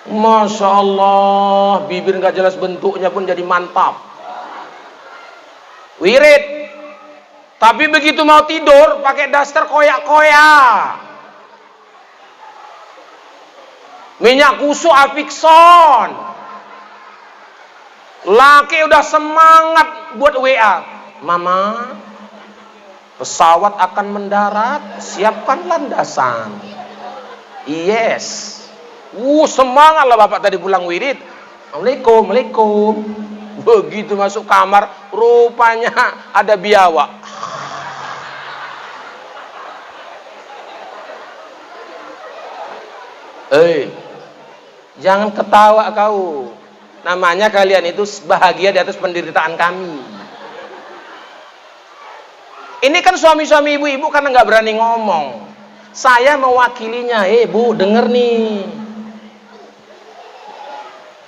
Masya Allah, bibir nggak jelas bentuknya pun jadi mantap. Wirid. Tapi begitu mau tidur pakai daster koyak-koyak. Minyak kusuk Afikson. Laki udah semangat buat WA. Mama, pesawat akan mendarat, siapkan landasan. Yes. Semangat lah bapak tadi pulang wirid. Assalamualaikum. Begitu masuk kamar, rupanya ada biawak. Jangan ketawa kau. Namanya kalian itu bahagia di atas penderitaan kami. Ini kan suami-suami ibu-ibu karena nggak berani ngomong. Saya mewakilinya. Bu, denger nih.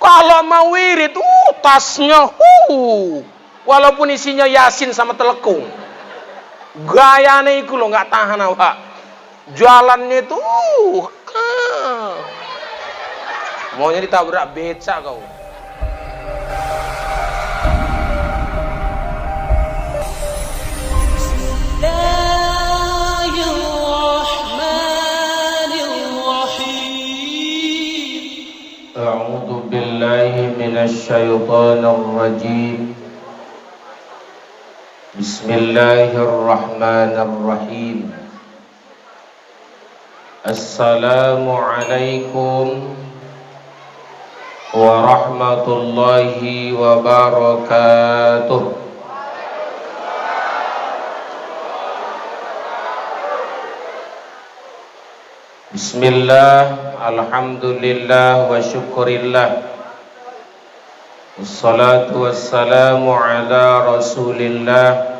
Kalau mau wirid, tasnya, walaupun isinya Yasin sama telekung, gayanya itu lo nggak tahan awak. Jalannya itu, maunya ditabrak beca kau. A'udzu billahi minasy syaithanir rajim. Bismillahirrahmanirrahim. Assalamualaikum warahmatullahi wabarakatuh. Bismillah, alhamdulillah wa syukurillah. Wassalatu wassalamu ala rasulillah.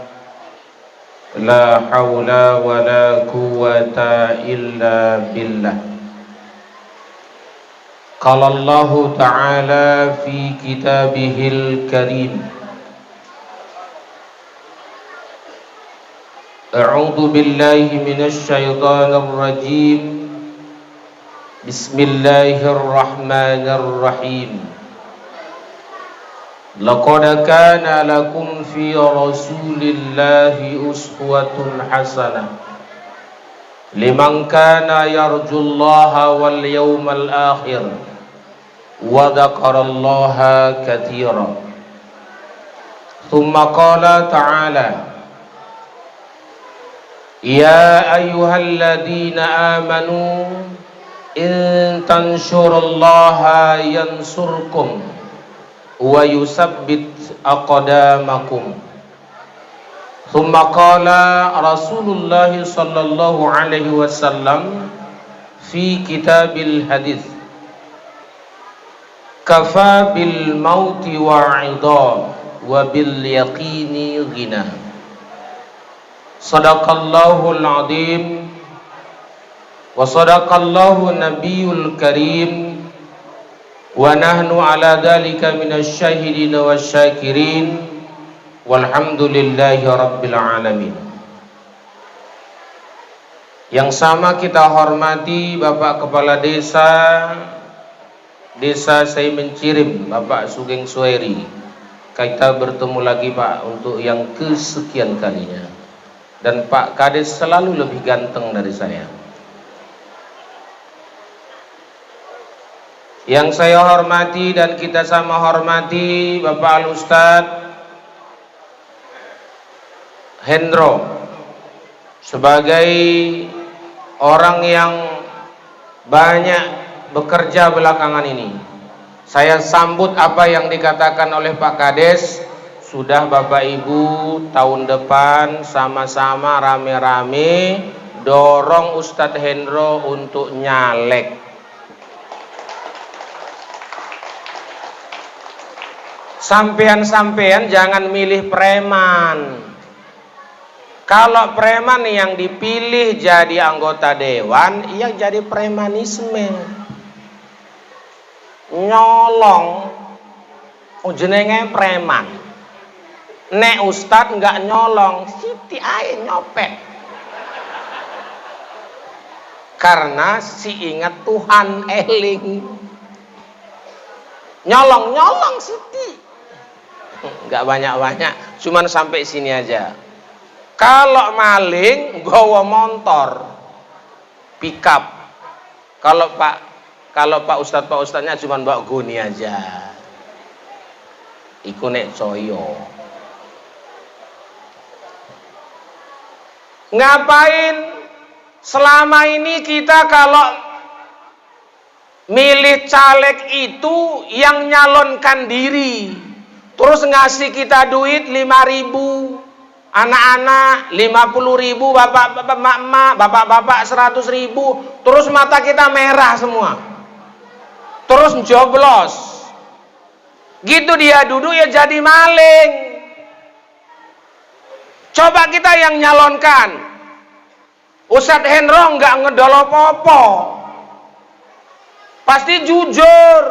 La hawla wa la quwwata illa billah. Qala Allah ta'ala fi kitabihil karim. A'udzu billahi minasy syaithanir rajim. Bismillahirrahmanirrahim. Laqad kana lakum fi rasulillahi uswatun hasanah liman kana yarjullaha wal yawmal akhir wa dzakarallaha katsiran. Tsumma qala ta'ala: Ya ayyuhalladzina amanu in tansurullaha yansurkum wa yusabbit aqdamakum. Tsumma qala Rasulullah sallallahu alaihi wasallam fi kitabil hadis: kafa bil mauti wa'idha wa bil yaqini ghina. Sadaqallahul azim wa sadaqallahu nabiyul karim wa nahnu ala dhalika minasy syahidin wasyakirin walhamdulillahi rabbil alamin. Yang sama kita hormati Bapak Kepala Desa Saimencirim, Bapak Sugeng Sueri. Kita bertemu lagi Pak untuk yang kesekian kalinya. Dan Pak Kades selalu lebih ganteng dari saya. Yang saya hormati dan kita sama hormati Bapak Al-Ustad Hendro sebagai orang yang banyak bekerja belakangan ini. Saya sambut apa yang dikatakan oleh Pak Kades. Sudah Bapak Ibu tahun depan sama-sama rame-rame dorong Ustadz Hendro untuk nyalek. Sampean-sampean jangan milih preman. Kalau preman yang dipilih jadi anggota dewan, yang jadi premanisme. Nyolong, jenenge preman. Nek Ustadz nggak nyolong, siti ae nyopet. Karena si ingat Tuhan eling. Nyolong Siti. Nggak banyak-banyak, cuman sampai sini aja. Kalau maling bawa motor pickup. Kalau Pak Ustadznya cuman bawa goni aja. Iku nek coyo. Ngapain selama ini kita kalau milih caleg itu yang nyalonkan diri, terus ngasih kita duit 5.000, anak-anak 50.000, bapak-bapak, emak-emak, bapak-bapak 100.000, terus mata kita merah semua, terus joblos. Gitu dia duduk ya jadi maling. Coba kita yang nyalonkan. Ustadz Hendro nggak ngedolopopo, pasti jujur,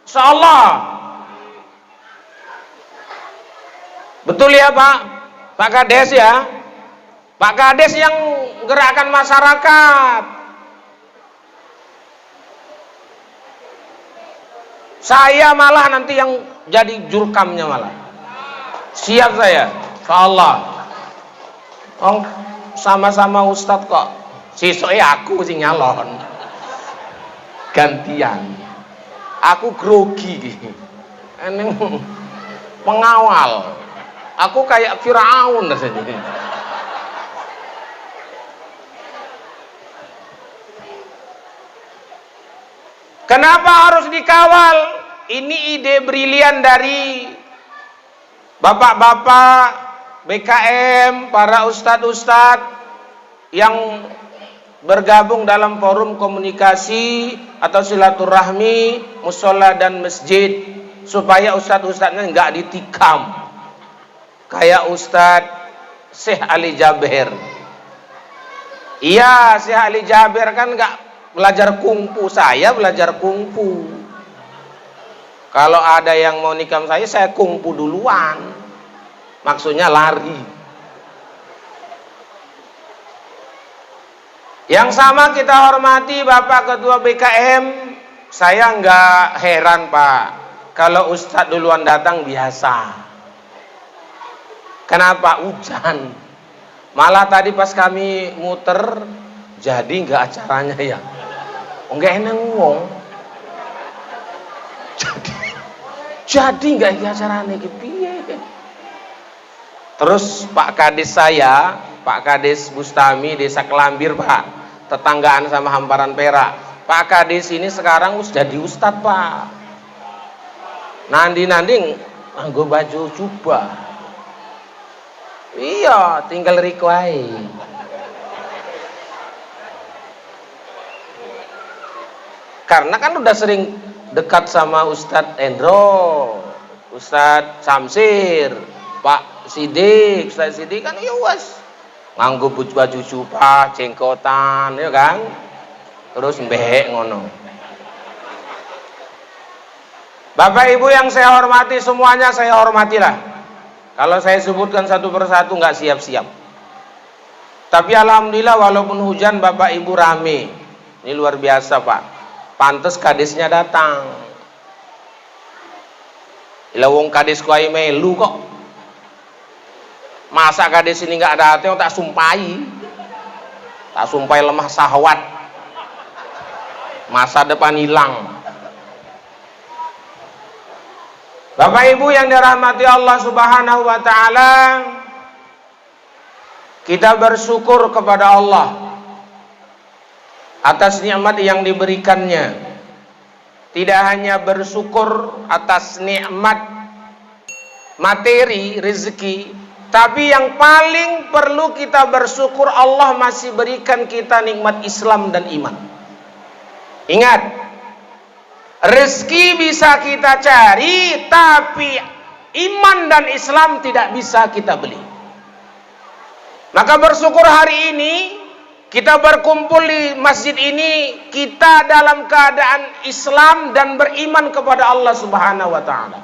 insyaallah. Betul ya Pak Kades ya, Pak Kades yang gerakan masyarakat. Saya malah nanti yang jadi jurkamnya malah. Siap saya, insyaallah. Oh, sama-sama Ustadz kok. Sisoknya aku sing nyalon. Gantian. Aku grogi. Ini pengawal. Aku kayak Firaun rasanya. Kenapa harus dikawal? Ini ide brilian dari bapak-bapak BKM, para ustadz-ustadz yang bergabung dalam forum komunikasi atau silaturahmi musola dan masjid, supaya ustadz-ustadznya nggak ditikam kayak Ustadz Syekh Ali Jaber. Iya, Syekh Ali Jaber kan nggak belajar kungfu, saya belajar kungfu. Kalau ada yang mau nikam saya kungfu duluan. Maksudnya lari. Yang sama kita hormati Bapak Ketua BKM. Saya nggak heran Pak, kalau Ustadz duluan datang biasa. Kenapa? Hujan. Malah tadi pas kami muter, jadi nggak acaranya ya. Enggak enak ngomong. Jadi enggak iki acarane iki piye. Terus Pak Kades saya, Pak Kades Bustami Desa Kelambir Pak, tetanggaan sama Hamparan Perak. Pak Kades ini sekarang sudah jadi ustadz Pak. Nandi nganggo baju jubah. Iya, tinggal riko ae. Karena kan udah sering dekat sama Ustadz Hendro, Ustadz Samsir, Pak Sidik, Ustadz Sidik kan ya wes nganggo baju jubah, jenggotan, ya kan? Terus mbek ngono. Bapak Ibu yang saya hormati semuanya, saya hormatilah. Kalau saya sebutkan satu persatu nggak siap-siap. Tapi alhamdulillah walaupun hujan Bapak Ibu rame. Ini luar biasa Pak. Pantes kadesnya datang. Ilawong kades kuai melu kok. Masa kades ini nggak datang tak sumpai. Tak sumpai lemah sahwat. Masa depan hilang. Bapak Ibu yang dirahmati Allah Subhanahu wa taala, kita bersyukur kepada Allah atas nikmat yang diberikannya. Tidak hanya bersyukur atas nikmat materi, rezeki, tapi yang paling perlu kita bersyukur Allah masih berikan kita nikmat Islam dan iman. Ingat, rezeki bisa kita cari, tapi iman dan Islam tidak bisa kita beli. Maka bersyukur hari ini kita berkumpul di masjid ini, kita dalam keadaan Islam dan beriman kepada Allah Subhanahu wa taala.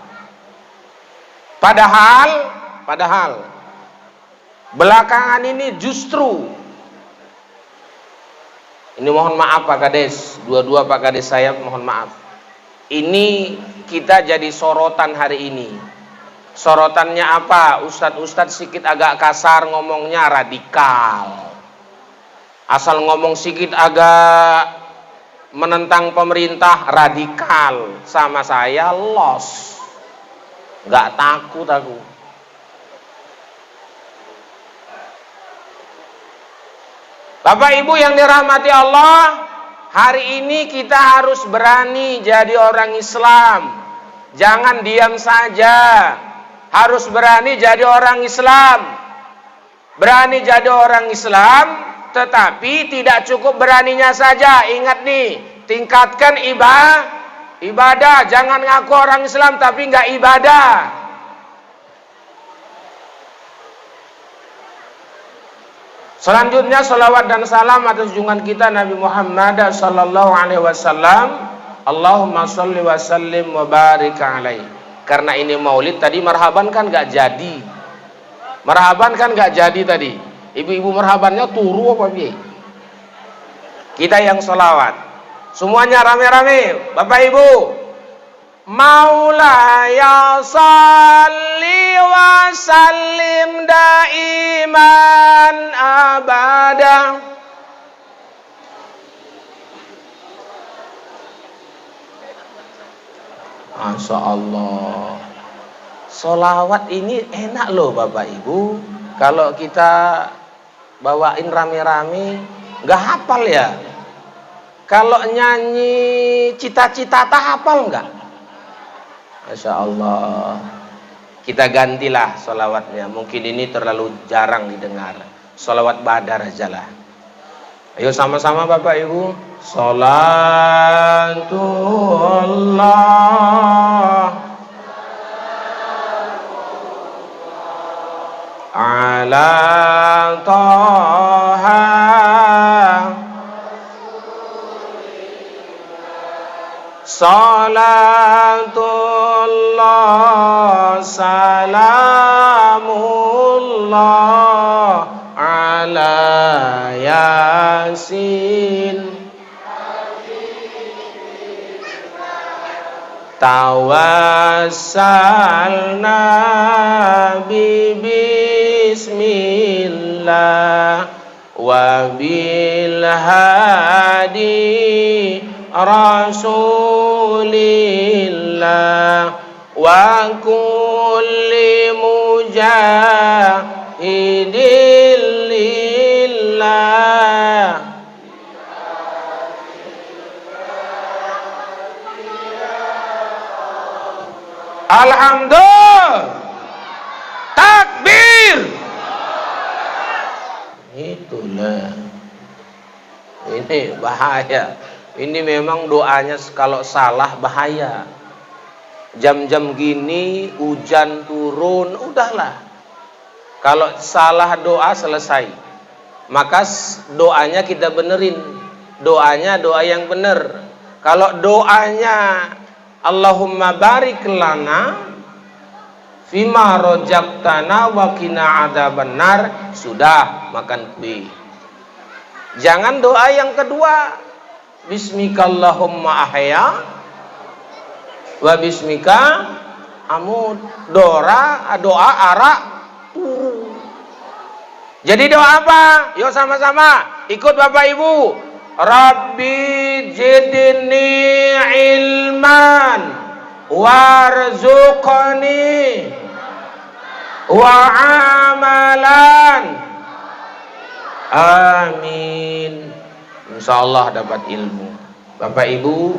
Padahal belakangan ini justru, ini mohon maaf Pak Kades, dua-dua Pak Kades saya mohon maaf. Ini kita jadi sorotan hari ini. Sorotannya apa? Ustadz sedikit agak kasar ngomongnya radikal. Asal ngomong sedikit agak menentang pemerintah radikal. Sama saya los. Gak takut aku. Bapak Ibu yang dirahmati Allah, hari ini kita harus berani jadi orang Islam. Jangan diam saja. Harus berani jadi orang Islam. Berani jadi orang Islam, tetapi tidak cukup beraninya saja. Ingat nih, tingkatkan ibadah. Jangan ngaku orang Islam tapi nggak ibadah. Selanjutnya salawat dan salam atas junjungan kita Nabi Muhammad sallallahu alaihi wasallam. Allahumma sholli wa sallim wa barik alaihi. Karena ini Maulid tadi marhaban kan enggak jadi. Marhaban kan enggak jadi tadi. Ibu-ibu marhabannya turu apa piye? Kita yang salawat. Semuanya rame-rame, Bapak Ibu. Maulaya salli wa sallim daiman abada. Masya Allah. Solawat ini enak loh Bapak Ibu. Kalau kita bawain rame-rame, nggak hafal ya. Kalau nyanyi cita-cita tak hafal nggak? Masya Allah. Kita gantilah solawatnya. Mungkin ini terlalu jarang didengar. Solawat badar aja lah. Ayo sama-sama Bapak Ibu. Salatullah ala Taha Salatullah salamullah ala Yasin tawassalna bismillah wa bil hadi rasulillah wa kulli mujahidin lillah. Alhamdulillah. Takbir. Itulah. Ini bahaya. Ini memang doanya kalau salah bahaya. Jam-jam gini hujan turun, udahlah. Kalau salah doa selesai. Maka doanya kita benerin. Doanya doa yang bener. Kalau doanya Allahumma barik lana fima rojaktana wa qina adzabannar, sudah makan kue. Jangan doa yang kedua, bismikallahumma ahya wa bismika amut. Doa arak turu. Jadi doa apa? Yuk sama-sama ikut Bapak Ibu. Rabbi zidni ilman warzuqni wa amalan. Amin. Insyaallah dapat ilmu. Bapak Ibu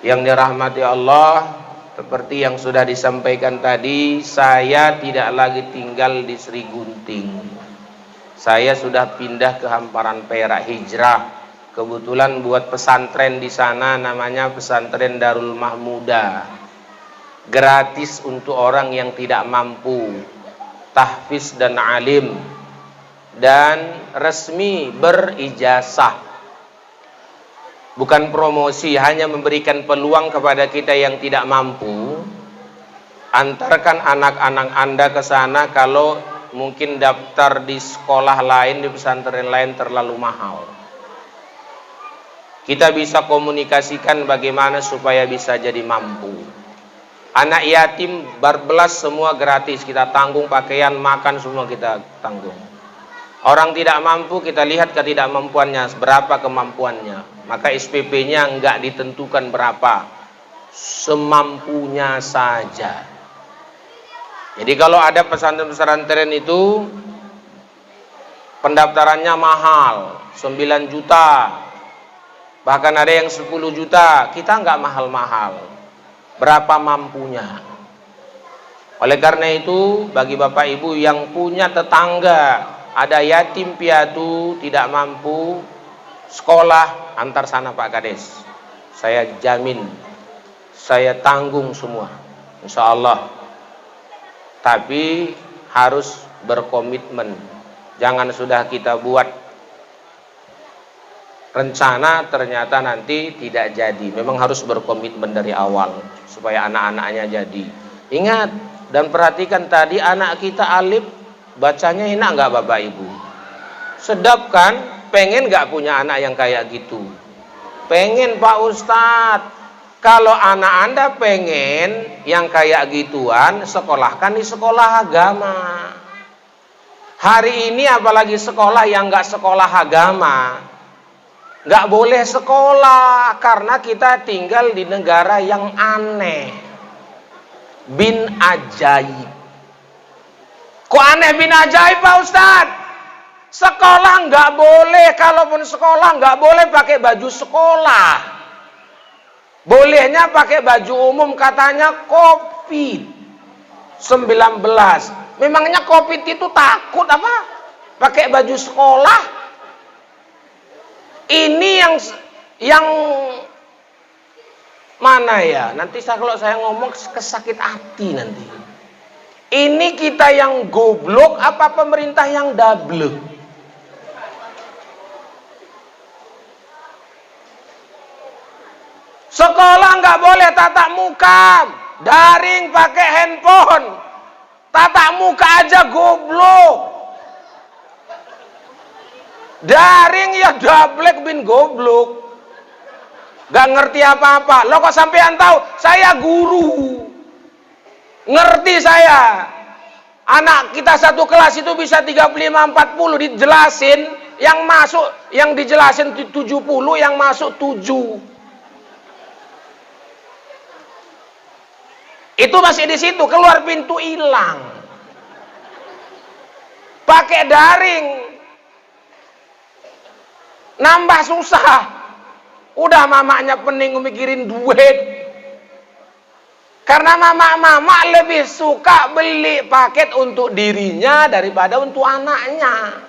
yang dirahmati Allah, seperti yang sudah disampaikan tadi, saya tidak lagi tinggal di Sri Gunting. Saya sudah pindah ke hamparan Perak, hijrah. Kebetulan buat pesantren di sana, namanya pesantren Darul Mahmudah. Gratis untuk orang yang tidak mampu, tahfiz dan alim, dan resmi berijazah. Bukan promosi, hanya memberikan peluang kepada kita yang tidak mampu. Antarkan anak-anak Anda ke sana kalau mungkin daftar di sekolah lain, di pesantren lain terlalu mahal. Kita bisa komunikasikan bagaimana supaya bisa jadi mampu. Anak yatim berbelas semua gratis, kita tanggung, pakaian, makan semua kita tanggung. Orang tidak mampu kita lihat ketidakmampuannya, berapa kemampuannya. Maka SPP-nya enggak ditentukan berapa, semampunya saja. Jadi kalau ada pesantren-pesantren itu pendaftarannya mahal, 9 juta. Bahkan ada yang 10 juta, kita nggak mahal-mahal. Berapa mampunya. Oleh karena itu, bagi Bapak Ibu yang punya tetangga, ada yatim piatu, tidak mampu, sekolah, antar sana Pak Kades. Saya jamin, saya tanggung semua. Insya Allah. Tapi harus berkomitmen. Jangan sudah kita buat rencana ternyata nanti tidak jadi. Memang harus berkomitmen dari awal supaya anak-anaknya jadi. Ingat dan perhatikan tadi, anak kita alif, bacanya enak nggak Bapak Ibu? Sedap kan? Pengen nggak punya anak yang kayak gitu? Pengen Pak Ustadz. Kalau anak Anda pengen yang kayak gituan, sekolahkan di sekolah agama. Hari ini apalagi sekolah yang nggak sekolah agama, nggak boleh sekolah karena kita tinggal di negara yang aneh, bin ajaib. Kok aneh bin ajaib Pak Ustadz? Sekolah nggak boleh, kalaupun sekolah nggak boleh pakai baju sekolah. Bolehnya pakai baju umum, katanya COVID-19. Memangnya COVID itu takut apa? Pakai baju sekolah? Ini yang mana ya? Nanti kalau saya ngomong kesakit hati nanti. Ini kita yang goblok apa pemerintah yang dablek? Sekolah nggak boleh tatap muka, daring pakai handphone. Tatap muka aja goblok. Daring ya dablek bin goblok. Gak ngerti apa-apa. Lo kok sampean tahu? Saya guru. Ngerti saya. Anak kita satu kelas itu bisa 35-40 dijelasin, yang masuk, yang dijelasin 70, yang masuk 7. Itu masih di situ, keluar pintu hilang. Pakai daring. Nambah susah. Udah mamanya pening mikirin duit. Karena mama lebih suka beli paket untuk dirinya daripada untuk anaknya.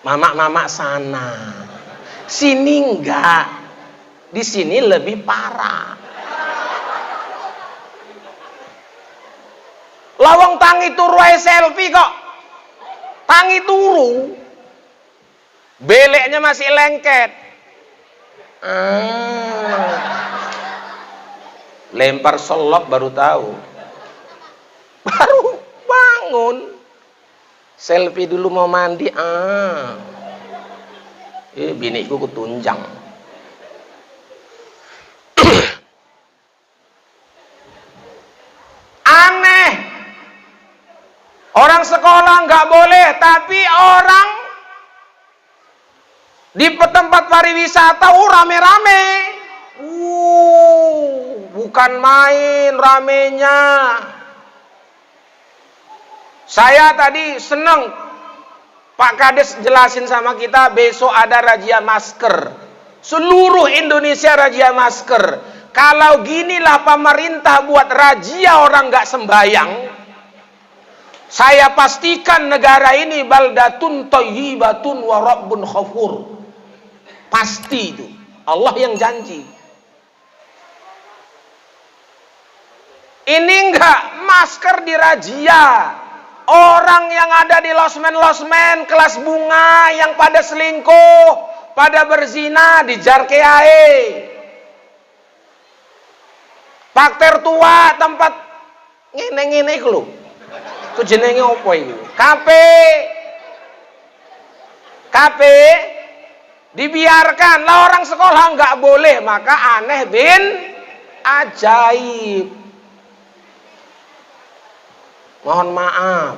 Mama sana. Sini enggak. Di sini lebih parah. Lawang tangi turu ae selfie kok. Tangi turu. Beleknya masih lengket. Lempar selop baru tahu. Baru bangun. Selfie dulu mau mandi. Biniku ketunjang. Aneh. Orang sekolah nggak boleh, tapi orang di tempat pariwisata rame-rame. Bukan main ramenya. Saya tadi seneng Pak Kades jelasin sama kita, besok ada razia masker. Seluruh Indonesia razia masker. Kalau ginilah pemerintah buat razia orang nggak sembayang, saya pastikan negara ini baldatun thayyibatun wa rabbun ghafur. Pasti itu. Allah yang janji. Ini enggak masker dirazia. Orang yang ada di losmen-losmen kelas bunga yang pada selingkuh, pada berzina dijar keae. Pakter tua tempat ngene-ngene iku lho. Itu jenenge opo iku? KP Dibiarkan. Lah orang sekolah nggak boleh, maka aneh bin ajaib. Mohon maaf.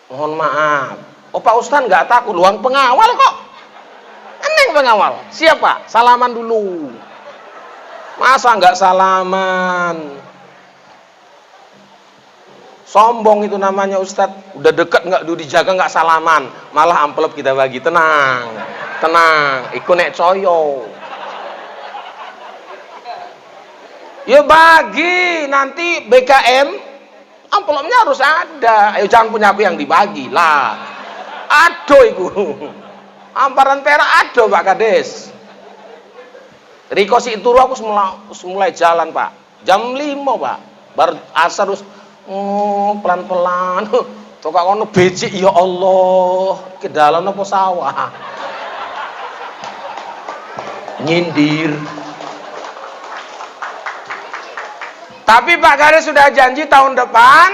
Mohon maaf. Oh Pak Ustadz nggak takut, luang pengawal kok. Aneh pengawal. Siapa? Salaman dulu. Masa nggak salaman? Sombong itu namanya Ustadz. Udah deket nggak dijaga nggak salaman, malah amplop kita bagi. Tenang, tenang. Iku nek coyo. Ya bagi nanti BKM amplopnya harus ada. Ayo jangan punya aku yang dibagi lah. Aduh iku. Amparan perak aduh Pak Kades. Riko si turu aku mulai jalan Pak. Jam 5 Pak. Baru asar terus pelan-pelan. Tok kono becik ya Allah. Ke dalan apa sawah. Nyindir. Tapi Pak Kades sudah janji tahun depan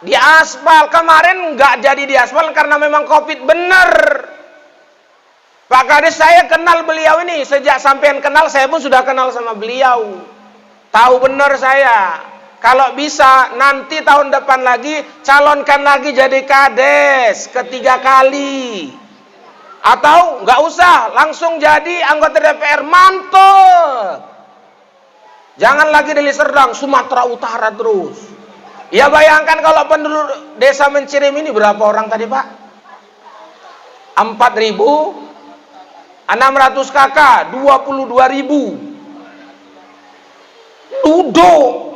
di aspal. Kemarin nggak jadi di aspal karena memang Covid bener. Pak Kades saya kenal beliau ini sejak sampean kenal, saya pun sudah kenal sama beliau. Tahu bener saya. Kalau bisa nanti tahun depan lagi calonkan lagi jadi kades ketiga kali. Atau nggak usah langsung jadi anggota DPR, mantap. Jangan lagi dari Serdang, Sumatera Utara terus. Ya bayangkan kalau penduduk desa Mencirim ini berapa orang tadi Pak? 4.600 kakak, 22.000. Duduk.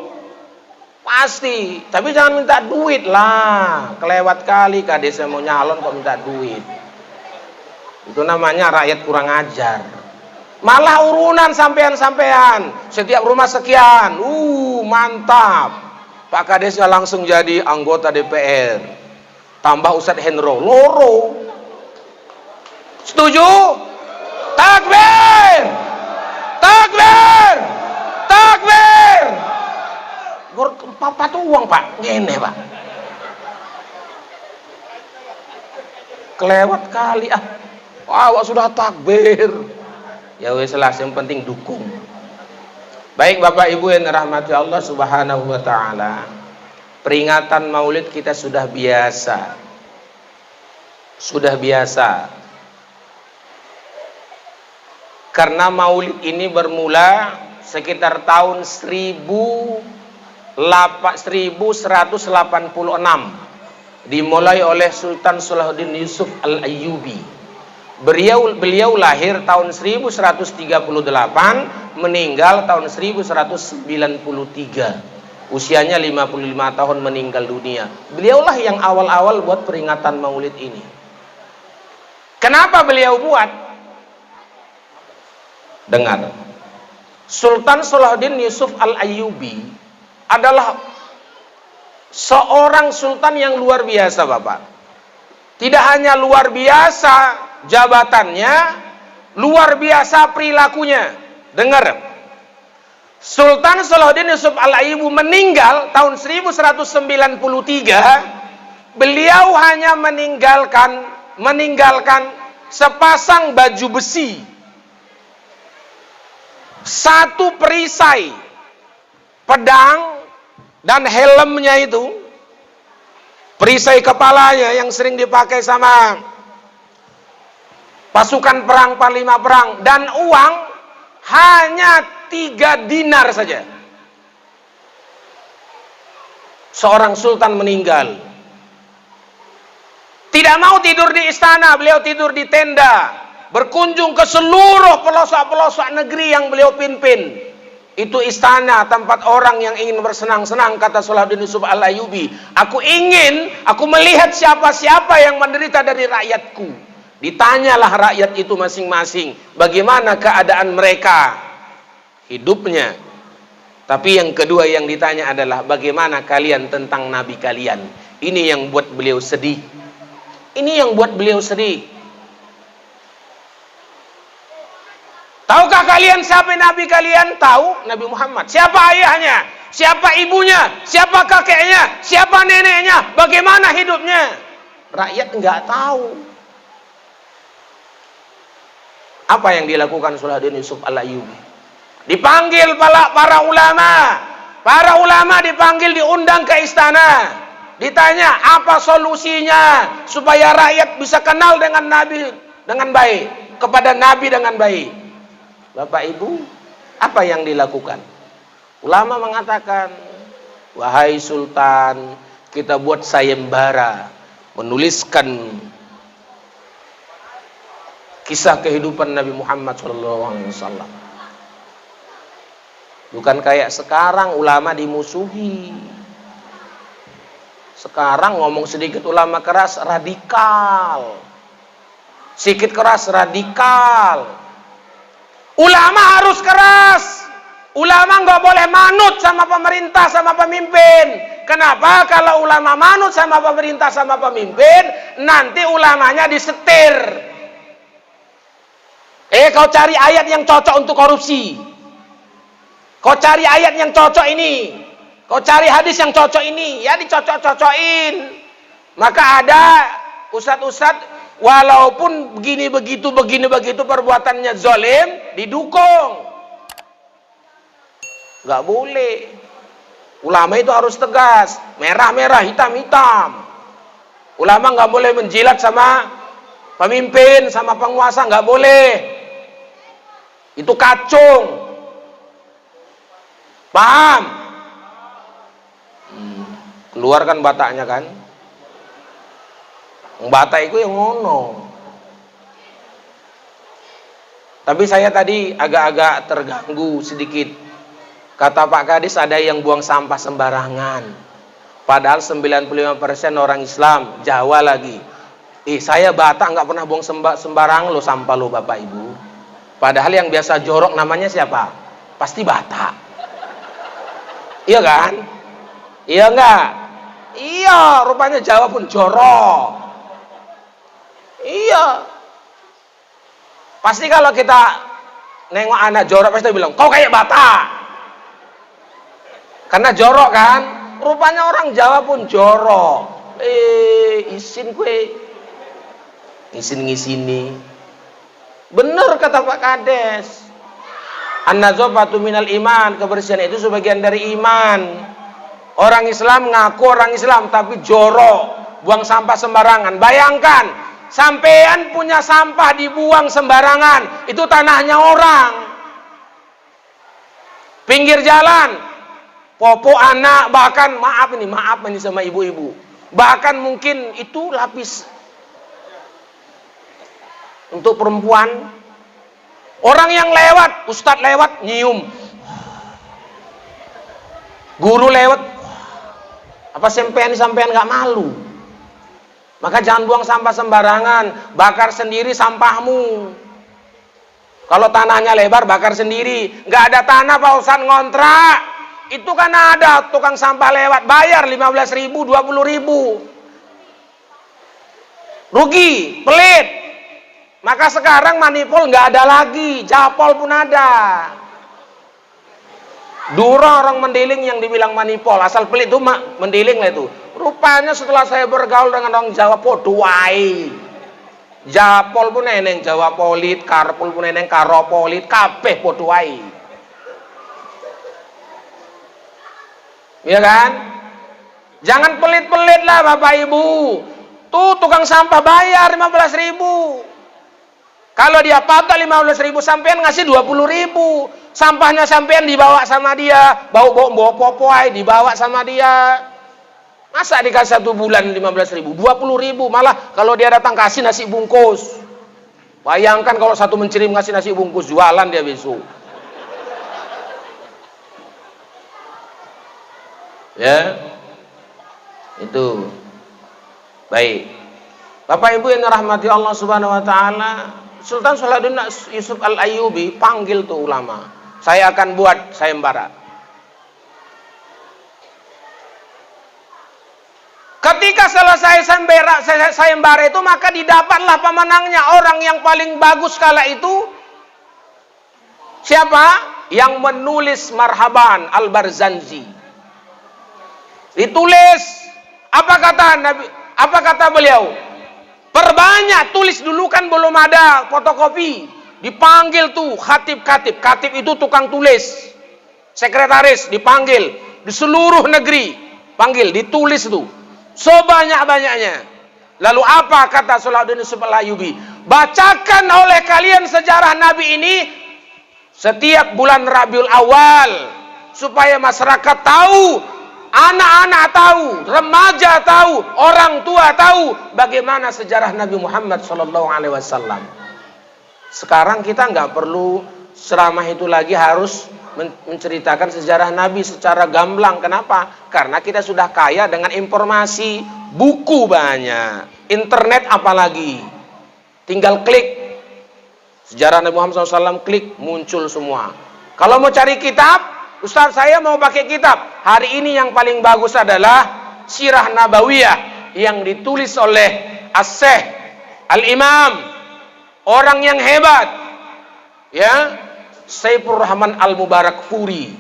Pasti, tapi jangan minta duit lah. Kelewat kali kades mau nyalon kok minta duit. Itu namanya rakyat kurang ajar. Malah urunan sampean-sampean. Setiap rumah sekian. Mantap. Pak Kadesnya langsung jadi anggota DPR. Tambah Ustadz Hendro. Loro. Setuju? Takbir! Takbir! Takbir! Papat uang Pak, ngene Pak. Kelewat kali ah. Awak sudah takbir. Ya wes lah, yang penting dukung. Baik Bapak Ibu yang dirahmati Allah Subhanahu wa taala. Peringatan Maulid kita sudah biasa. Sudah biasa. Karena Maulid ini bermula sekitar tahun 1186 dimulai oleh Sultan Salahuddin Yusuf Al-Ayyubi. Beliau lahir tahun 1138, meninggal tahun 1193. Usianya 55 tahun meninggal dunia. Beliaulah yang awal-awal buat peringatan Maulid ini. Kenapa beliau buat? Dengar. Sultan Salahuddin Yusuf Al-Ayyubi adalah seorang sultan yang luar biasa Bapak. Tidak hanya luar biasa jabatannya, luar biasa perilakunya. Dengar. Sultan Salahuddin Yusuf Al-Ayyubi meninggal tahun 1193. Beliau hanya meninggalkan sepasang baju besi, satu perisai, pedang, dan helmnya itu, perisai kepalanya yang sering dipakai sama pasukan perang panglima perang, dan uang hanya 3 dinar saja. Seorang sultan meninggal. Tidak mau tidur di istana, beliau tidur di tenda. Berkunjung ke seluruh pelosok-pelosok negeri yang beliau pimpin. Itu istana tempat orang yang ingin bersenang-senang, kata Salahuddin Yusuf Al-Ayyubi. Aku melihat siapa-siapa yang menderita dari rakyatku. Ditanyalah rakyat itu masing-masing, bagaimana keadaan mereka hidupnya. Tapi yang kedua yang ditanya adalah bagaimana kalian tentang nabi kalian. Ini yang buat beliau sedih. Ini yang buat beliau sedih. Tahukah kalian siapa nabi kalian? Tahu? Nabi Muhammad. Siapa ayahnya? Siapa ibunya? Siapa kakeknya? Siapa neneknya? Bagaimana hidupnya? Rakyat enggak tahu. Apa yang dilakukan Salahuddin Yusuf Al-Ayyubi? Dipanggil para ulama. Para ulama dipanggil, diundang ke istana. Ditanya, apa solusinya supaya rakyat bisa kenal dengan Nabi dengan baik, kepada Nabi dengan baik? Bapak Ibu, apa yang dilakukan? Ulama mengatakan, wahai Sultan, kita buat sayembara, menuliskan kisah kehidupan Nabi Muhammad SAW. Bukan kayak sekarang ulama dimusuhi. Sekarang ngomong sedikit ulama keras, radikal. Sedikit keras, radikal. Ulama harus keras. Ulama nggak boleh manut sama pemerintah, sama pemimpin. Kenapa? Kalau ulama manut sama pemerintah, sama pemimpin, nanti ulamanya disetir. Kau cari ayat yang cocok untuk korupsi. Kau cari ayat yang cocok ini. Kau cari hadis yang cocok ini. Ya dicocok-cocokin. Maka ada ustadz-ustadz, walaupun begini begitu perbuatannya zalim, didukung. Gak boleh. Ulama itu harus tegas. Merah-merah, hitam-hitam. Ulama gak boleh menjilat sama pemimpin, sama penguasa. Gak boleh. Itu kacung. Paham? Keluarkan bataknya kan? Batak itu yang ngono. Tapi saya tadi agak-agak terganggu sedikit. Kata Pak Kadis ada yang buang sampah sembarangan. Padahal 95% orang Islam, Jawa lagi. Saya Batak nggak pernah buang sembarangan lo sampah lo Bapak Ibu. Padahal yang biasa jorok namanya siapa? Pasti Batak. Iya kan? Iya enggak? Iya, rupanya Jawa pun jorok. Iya. Pasti kalau kita nengok anak jorok pasti bilang, kau kayak Batak. Karena jorok kan? Rupanya orang Jawa pun jorok. Isin kue. Isin ngisini. Bener kata Pak Kades. An-nazafatu minal iman, kebersihan itu sebagian dari iman. Orang Islam ngaku orang Islam tapi jorok, buang sampah sembarangan. Bayangkan, sampean punya sampah dibuang sembarangan, itu tanahnya orang. Pinggir jalan, popok anak, bahkan maaf ini sama ibu-ibu. Bahkan mungkin itu lapis untuk perempuan. Orang yang lewat, ustadz lewat, nyium. Guru lewat, apa sampean nggak malu? Maka jangan buang sampah sembarangan, bakar sendiri sampahmu. Kalau tanahnya lebar, bakar sendiri. Nggak ada tanah Pak Ustadz ngontrak. Itu kan ada tukang sampah lewat, bayar 15.000, 20.000. Rugi, pelit. Maka sekarang manipul nggak ada lagi, japol pun ada. Dulu orang mendiling yang dibilang manipul, asal pelit itu mendiling lah itu. Rupanya setelah saya bergaul dengan orang Jawa poduai. Japol pun neneng Jawa polit, karpul pun neneng karopolit, kabeh poduai. Iya kan? Jangan pelit-pelit lah Bapak Ibu. Tuh tukang sampah bayar 15.000. Kalau dia patok 15.000, sampean ngasih 20.000. Sampahnya sampean dibawa sama dia, bawa popoi dibawa sama dia. Masa dikasih 1 bulan 15.000, 20.000, malah kalau dia datang kasih nasi bungkus. Bayangkan kalau satu mencirim ngasih nasi bungkus, jualan dia besok. Ya, itu baik. Bapak Ibu yang dirahmati Allah Subhanahu Wa Taala, Sultan Salahuddin Yusuf Al-Ayyubi panggil tuh ulama. Saya akan buat sayembara. Ketika selesai sayembara itu, maka didapatlah pemenangnya. Orang yang paling bagus kala itu siapa? Yang menulis Marhaban Al-Barzanji. Ditulis. Apa kata Nabi? Apa kata beliau? Perbanyak, tulis dulu kan belum ada fotokopi. dipanggil tuh khatib-khatib. Khatib itu tukang tulis, sekretaris, dipanggil di seluruh negeri, panggil, ditulis tuh sebanyak-banyaknya. Lalu apa kata Salahuddin Yusuf Al-Ayyubi? Bacakan oleh kalian sejarah Nabi ini setiap bulan Rabiul Awal, supaya masyarakat tahu, anak-anak tahu, remaja tahu, orang tua tahu bagaimana sejarah Nabi Muhammad SAW. Sekarang kita nggak perlu ceramah itu lagi harus menceritakan sejarah Nabi secara gamblang. Kenapa? Karena kita sudah kaya dengan informasi, buku banyak, internet apalagi. Tinggal klik sejarah Nabi Muhammad SAW, klik, muncul semua. Kalau mau cari kitab, Ustaz saya mau pakai kitab. Hari ini yang paling bagus adalah Sirah Nabawiyah yang ditulis oleh As-Syekh Al-Imam, orang yang hebat, ya, Saifur Rahman Al-Mubarakfuri,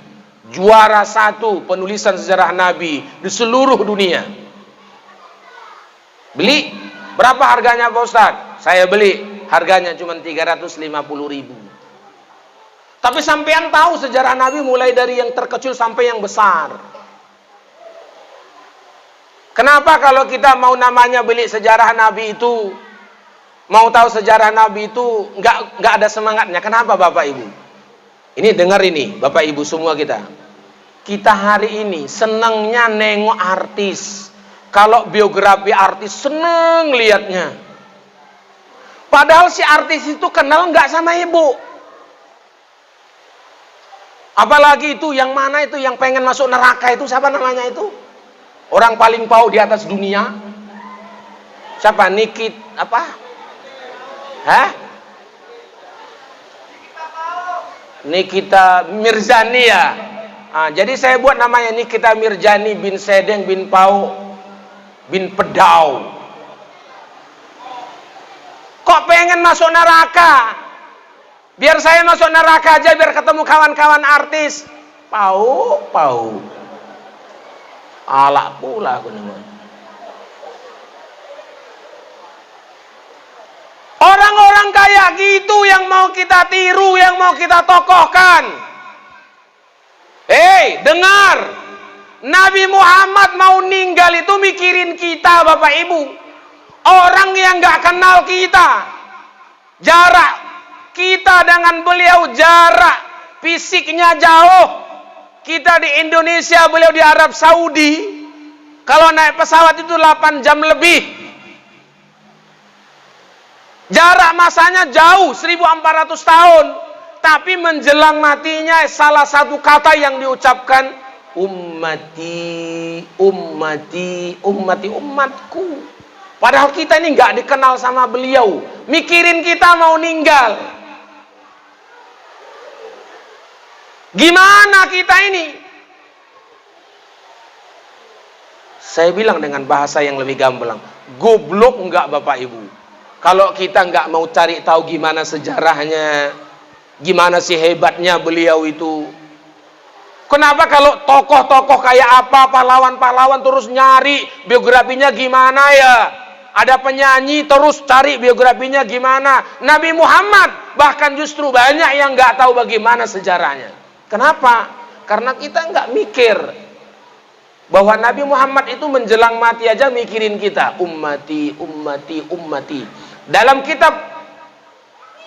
juara 1 penulisan sejarah Nabi di seluruh dunia. Beli berapa harganya Pak Ustaz? Saya beli, harganya cuma 350.000. Tapi sampean tahu sejarah Nabi mulai dari yang terkecil sampai yang besar. Kenapa kalau kita mau namanya beli sejarah Nabi itu, mau tahu sejarah Nabi itu nggak ada semangatnya? Kenapa Bapak Ibu? Ini dengar ini, Bapak Ibu semua kita. Kita hari ini senangnya nengok artis. Kalau biografi artis seneng liatnya. Padahal si artis itu kenal nggak sama ibu. Apalagi itu yang mana itu yang pengen masuk neraka itu, siapa namanya itu? Orang paling pau di atas dunia. Siapa? Nikita Mirzani ya. Jadi saya buat namanya Nikita Mirzani bin Sedeng bin Pau bin Pedau. Kok pengen masuk neraka? Biar saya masuk neraka aja, biar ketemu kawan-kawan artis. Pau. Alak pula aku namanya. Orang-orang kayak gitu yang mau kita tiru, yang mau kita tokohkan. Hei, dengar. Nabi Muhammad mau ninggal itu mikirin kita, Bapak Ibu. Orang yang gak kenal kita. Jarak kita dengan beliau, jarak fisiknya jauh. Kita di Indonesia, beliau di Arab Saudi. Kalau naik pesawat itu 8 jam lebih. Jarak masanya jauh, 1400 tahun. Tapi menjelang matinya salah satu kata yang diucapkan, ummati, ummati, ummati, umatku. Padahal kita ini nggak dikenal sama beliau. Mikirin kita mau ninggal. Gimana kita ini? Saya bilang dengan bahasa yang lebih gamblang, goblok enggak Bapak Ibu? Kalau kita enggak mau cari tahu gimana sejarahnya, gimana sih hebatnya beliau itu. Kenapa kalau tokoh-tokoh kayak apa, pahlawan-pahlawan terus nyari biografinya gimana ya? Ada penyanyi terus cari biografinya gimana? Nabi Muhammad bahkan justru banyak yang enggak tahu bagaimana sejarahnya. Kenapa? Karena kita enggak mikir bahwa Nabi Muhammad itu menjelang mati aja mikirin kita, ummati, ummati, ummati. Dalam kitab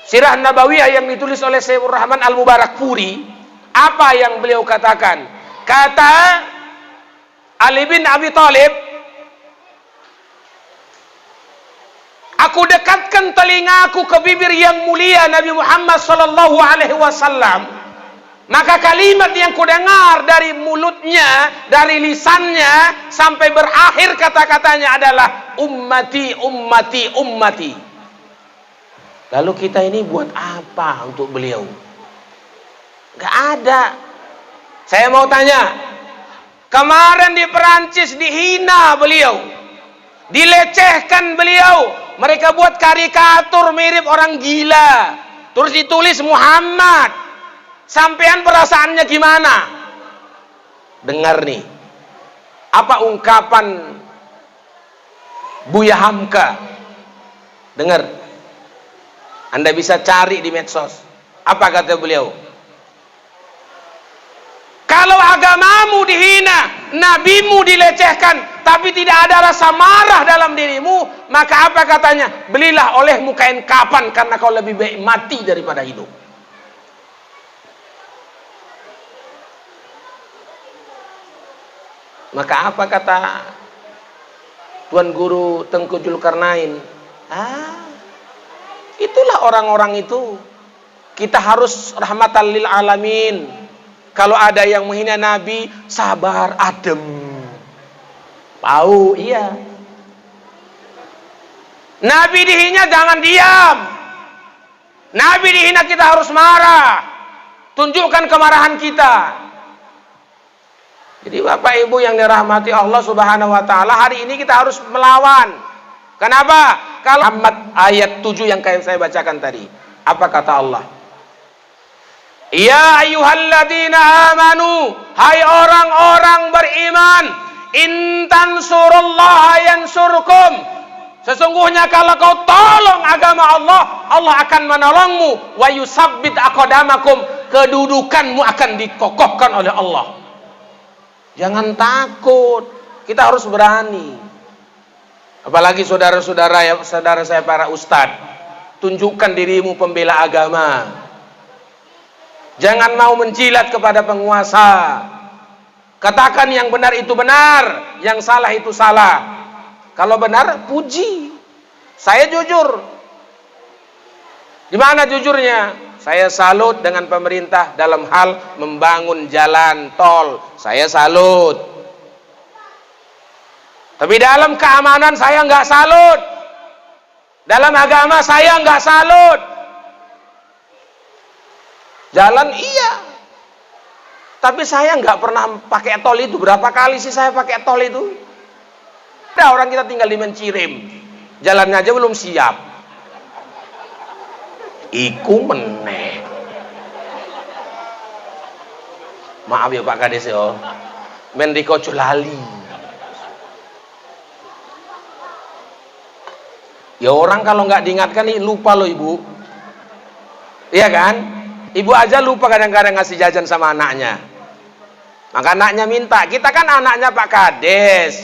Sirah Nabawiyah yang ditulis oleh Saifur Rahman Al-Mubarakfuri, apa yang beliau katakan? Kata Ali bin Abi Thalib, aku dekatkan telingaku ke bibir yang mulia Nabi Muhammad SAW. Maka kalimat yang kudengar dari mulutnya, dari lisannya, sampai berakhir kata-katanya adalah ummati, ummati, ummati. Lalu kita ini buat apa untuk beliau? Gak ada. Saya mau tanya, kemarin di Perancis dihina beliau, dilecehkan beliau, mereka buat karikatur mirip orang gila, terus ditulis Muhammad. Sampean perasaannya gimana? Dengar nih, apa ungkapan Buya Hamka? Dengar. Anda bisa cari di medsos. Apa kata beliau? Kalau agamamu dihina, nabimu dilecehkan, tapi tidak ada rasa marah dalam dirimu, maka apa katanya? Belilah olehmu kain kapan, karena kau lebih baik mati daripada hidup. Maka apa kata Tuan Guru Tengku Zulkarnain? Itulah orang-orang itu. Kita harus rahmatan lil alamin. Kalau ada yang menghina Nabi, sabar, adem. Tahu, iya. Nabi dihina jangan diam. Nabi dihina kita harus marah. Tunjukkan kemarahan kita. Jadi Bapak Ibu yang dirahmati Allah Subhanahu wa taala, hari ini kita harus melawan. Kenapa? Kalau ayat 7 yang saya bacakan tadi. Apa kata Allah? Ya ayyuhalladzina amanu, hai orang-orang beriman, in tansurullaha yansurkum. Sesungguhnya kalau kau tolong agama Allah, Allah akan menolongmu. Wa yusabbit aqdamakum, kedudukanmu akan dikokohkan oleh Allah. Jangan takut, kita harus berani. Apalagi saudara-saudara saya para ustadz, tunjukkan dirimu pembela agama. Jangan mau menjilat kepada penguasa. Katakan yang benar itu benar, yang salah itu salah. Kalau benar, puji. Saya jujur. Di mana jujurnya? Saya salut dengan pemerintah dalam hal membangun jalan tol. Saya salut. Tapi dalam keamanan saya nggak salut. Dalam agama saya nggak salut. Jalan iya, tapi saya nggak pernah pakai tol itu. Berapa kali sih saya pakai tol itu? Ada orang kita tinggal di Mencirim, jalannya aja belum siap. Iku meneh. Maaf ya Pak Kades yo, Mendiko Culali. Ya orang kalau nggak diingatkan nih lupa loh Ibu, iya kan? Ibu aja lupa kadang-kadang ngasih jajan sama anaknya. Maka anaknya minta. Kita kan anaknya Pak Kades.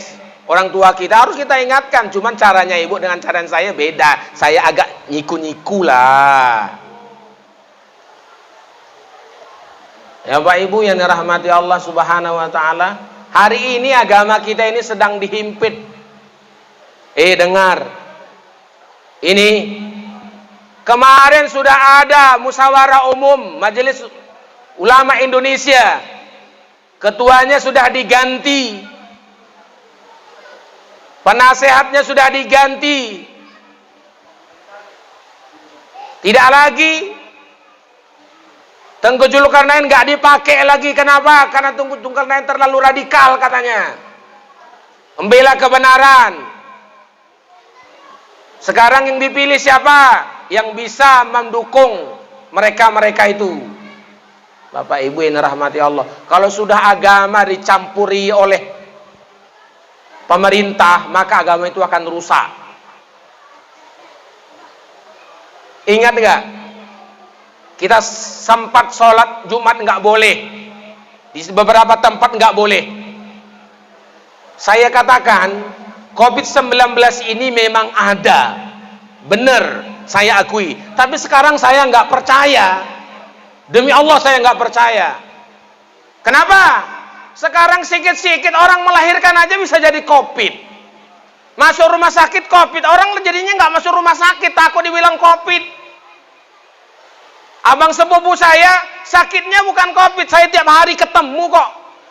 Orang tua kita harus kita ingatkan. Cuman caranya ibu dengan cara saya beda. Saya agak nyiku-nyiku lah. Ya Pak Ibu yang dirahmati Allah Subhanahu wa taala, hari ini agama kita ini sedang dihimpit. Dengar. Ini kemarin sudah ada musyawarah umum Majelis Ulama Indonesia. Ketuanya sudah diganti. Penasehatnya sudah diganti. Tidak lagi Tengku Zulkarnain nggak dipakai lagi. Kenapa? Karena Tengku Zulkarnain terlalu radikal katanya. Membela kebenaran. Sekarang yang dipilih siapa? Yang bisa mendukung mereka-mereka itu. Bapak Ibu yang dirahmati Allah, kalau sudah agama dicampuri oleh pemerintah, maka agama itu akan rusak. Ingat nggak? Kita sempat sholat Jumat nggak boleh. Di beberapa tempat nggak boleh. Saya katakan COVID-19 ini memang ada, benar, saya akui. Tapi sekarang saya nggak percaya. Demi Allah saya nggak percaya. Kenapa? Sekarang sikit-sikit orang melahirkan aja bisa jadi COVID. Masuk rumah sakit COVID, orang jadinya nggak masuk rumah sakit, takut dibilang COVID. Abang sepupu saya sakitnya bukan COVID, saya tiap hari ketemu kok.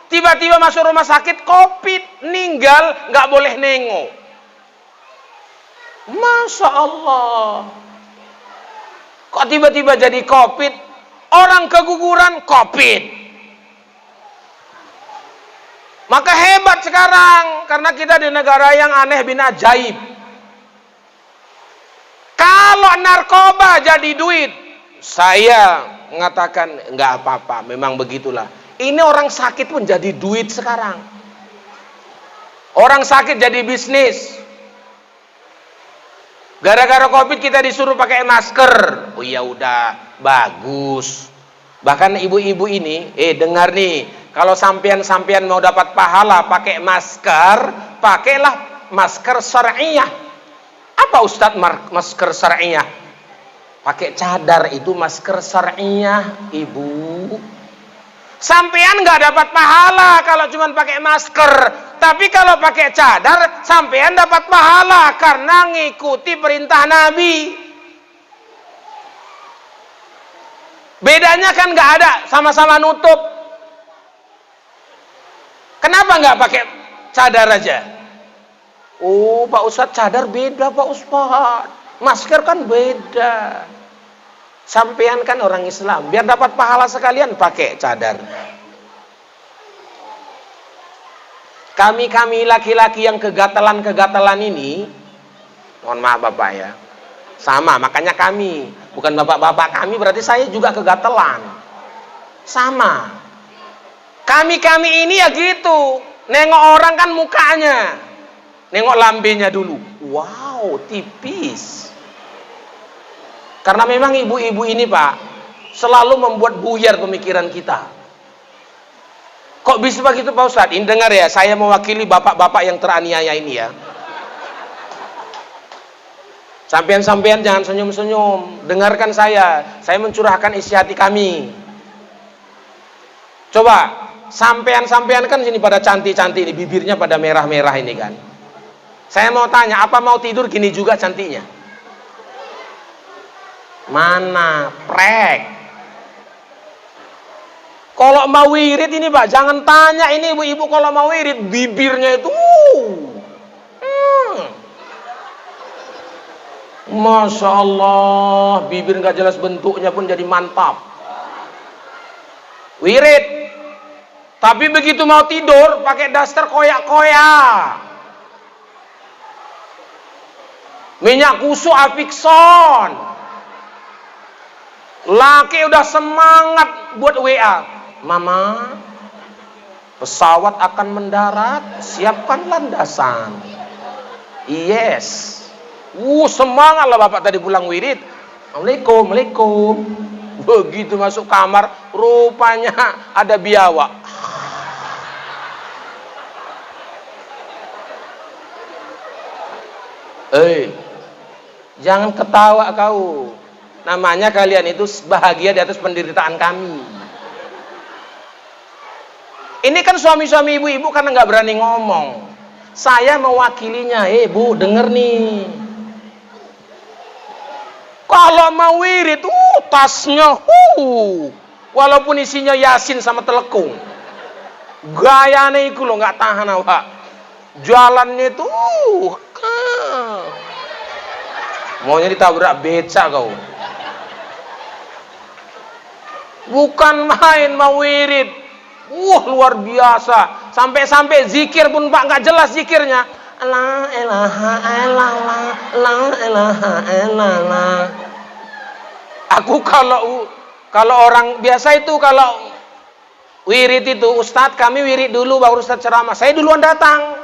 Tiba-tiba masuk rumah sakit COVID, meninggal, nggak boleh nengok. Masya Allah. Kok tiba-tiba jadi COVID? Orang keguguran COVID. Maka hebat sekarang, karena kita di negara yang aneh bin ajaib. Kalau narkoba jadi duit, saya mengatakan nggak apa-apa, memang begitulah. Ini orang sakit pun jadi duit sekarang. Orang sakit jadi bisnis. Gara-gara COVID kita disuruh pakai masker. Oh ya udah, bagus. Bahkan ibu-ibu ini, dengar nih, kalau sampean mau dapat pahala pakai masker, pakailah masker syariah. Apa Ustadz masker syariah? Pakai cadar itu masker syariah, ibu. Sampean nggak dapat pahala kalau cuma pakai masker, tapi kalau pakai cadar, sampean dapat pahala karena ngikuti perintah Nabi. Bedanya kan nggak ada, sama-sama nutup. Kenapa nggak pakai cadar aja? Oh, Pak Ustadz, cadar beda Pak Ustadz. Masker kan beda. Sampean kan orang Islam, biar dapat pahala sekalian pakai cadar. Kami laki-laki yang kegatalan ini, mohon maaf Bapak ya, sama, makanya kami, bukan bapak-bapak kami, berarti saya juga kegatalan. Sama. Kami ini ya gitu, nengok orang kan mukanya, nengok lambenya dulu. Wow, tipis. Karena memang ibu-ibu ini Pak, selalu membuat buyar pemikiran kita. Kok bisa begitu Pak Ustadz? Ini dengar ya, saya mewakili bapak-bapak yang teraniaya ini ya. Sampean-sampean jangan senyum-senyum, dengarkan saya mencurahkan isi hati kami. Coba, sampean-sampean kan sini pada cantik-cantik ini, bibirnya pada merah-merah ini kan. Saya mau tanya, apa mau tidur gini juga cantiknya? Mana? Prek. Kalau mau wirid ini Pak, jangan tanya ini ibu-ibu kalau mau wirid, bibirnya itu Masya Allah, bibir nggak jelas bentuknya pun jadi mantap. Wirid. Tapi begitu mau tidur, pakai daster koyak-koyak. Minyak kusu Afikson. Laki udah semangat buat WA. Mama, pesawat akan mendarat, siapkan landasan. Yes. Semangat lah bapak tadi pulang wirid. Assalamualaikum. Begitu masuk kamar, rupanya ada biawak. Jangan ketawa kau. Namanya kalian itu bahagia di atas penderitaan kami. Ini kan suami-suami ibu-ibu karena nggak berani ngomong. Saya mewakilinya. Bu, denger nih. Kalau mau wirid, tasnya, walaupun isinya Yasin sama telekung. Gayanya itu lo nggak tahan awak. Jalannya itu, maunya ditabrak beca kau. Bukan main mau wirid. Luar biasa. Sampai zikir pun Pak nggak jelas zikirnya. La ilaha illallah, la ilaha illallah. Aku kalau orang biasa itu kalau wirid itu, Ustadz kami wirid dulu baru Ustadz ceramah. Saya duluan datang.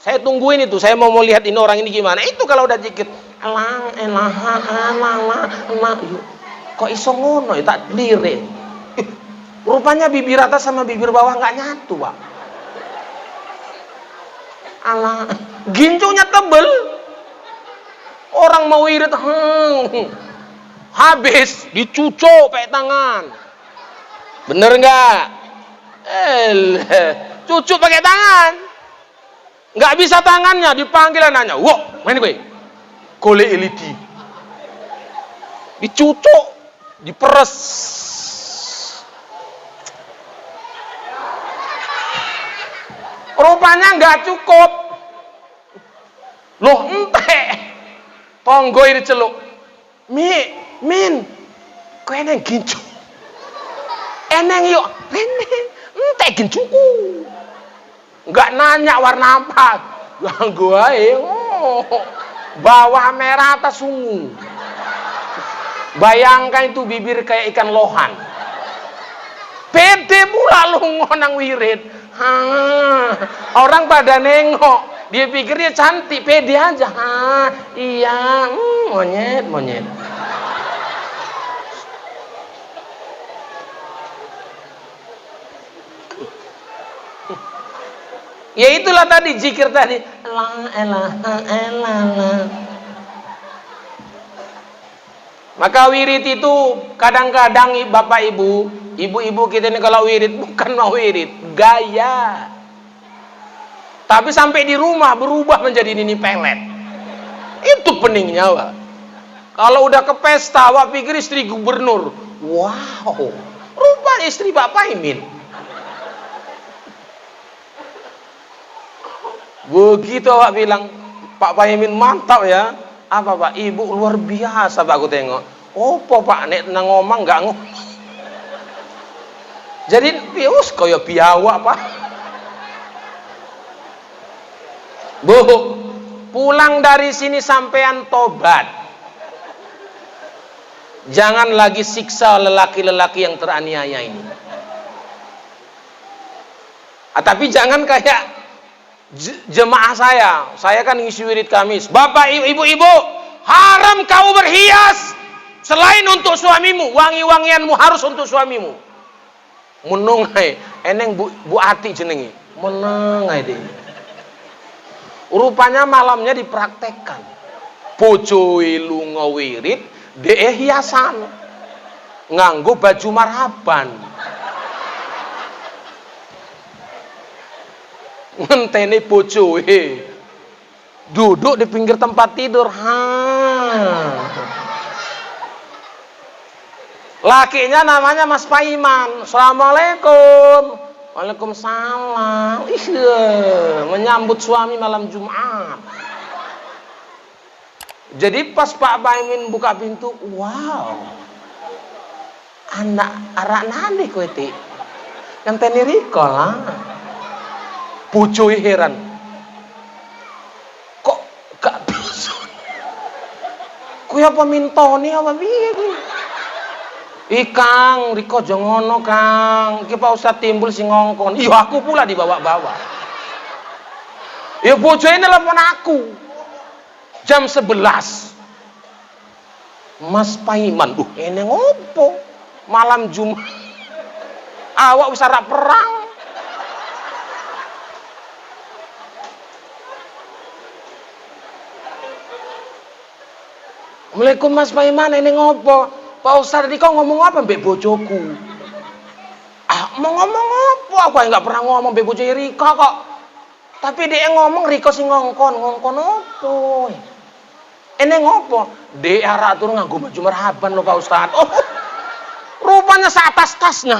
Saya tungguin itu. Saya mau lihat ini orang ini gimana. Itu kalau udah zikir. La ilaha illallah. Kok iso ngono ya tak lirik. Rupanya bibir atas sama bibir bawah nggak nyatu Pak. Alah, gincunya tebel. Orang mau wirid, habis dicucuk pakai tangan. Bener nggak? Cucuk pakai tangan. Nggak bisa tangannya, dipanggil nanya. Wah, main gue. Golek eliti. Dicucuk, diperes. Rupanya nggak cukup. Loh, ente. Tonggo ini celuk. Min. Kau eneng gincu. Eneng yuk. Eneng. Ente gincuku. Nggak nanya warna apa. Gua bawah merah atas ungu. Bayangkan itu bibir kayak ikan lohan. Pede pula lu ngonang wirid. Orang pada nengok, Dia pikir dia cantik, pede aja. Iya, monyet. Ya itulah tadi zikir tadi. La ilaha illallah. Maka wirid itu kadang-kadang Bapak Ibu, ibu-ibu kita ini kalau wirid bukan mau wirid, gaya. Tapi sampai di rumah berubah menjadi nini pelet. Itu peningnya, Pak. Kalau udah ke pesta, Wak pikir istri gubernur. Wow, rupanya istri Bapak Imin. Begitu Wak bilang, Pak Paimin mantap ya. Apa Pak? Ibu luar biasa Pak, aku tengok. Opo Pak, nek nang ngomong nggak ngomong. Jadi pius kaya biawak Pak. Bu, pulang dari sini sampean tobat. Jangan lagi siksa lelaki-lelaki yang teraniaya ini. Tapi jangan kayak jemaah saya kan ngisi wirid Kamis. Bapak, ibu-ibu, haram kau berhias selain untuk suamimu. Wangi-wangianmu harus untuk suamimu. Menengai, eneng bu Ati jenengi. Menengai deh. Rupanya malamnya dipraktekkan. Bojoe lunga wirid, dhek hiasan. Nganggo baju marhaban. Ngenteni bojoe duduk di pinggir tempat tidur. Lakinya namanya Mas Paiman. Assalamualaikum. Waalaikumsalam. Menyambut suami malam Jumat. Jadi pas Pak Paimin buka pintu, wow, anak arak nade kowe ti yang teni riko lah. Bojoi heran, kok gak bisa? Kuwi apa mintoni apa piye kuwi? Kang, riko aja ngono Kang. Iki Pak Ustaz timbul sing ngongkon. Iya aku pula dibawa-bawa. Ya bojone nelpon aku. Jam 11. Mas Paiman, ini ngopo? Malam Jumat. Awak wis arep perang. Assalamualaikum Mas Paiman, ini ngopo? Pak Ustaz tadi kau ngomong apa mbek bojoku? Mau ngomong apa? Aku enggak pernah ngomong mbek bojo Rika kok. Tapi dia ngomong Rika sing ngongkon opo? Ini ngopo? Dek arek tur nganggo baju marhaban lho Pak Ustaz. Oh, rupanya seatas tasnya.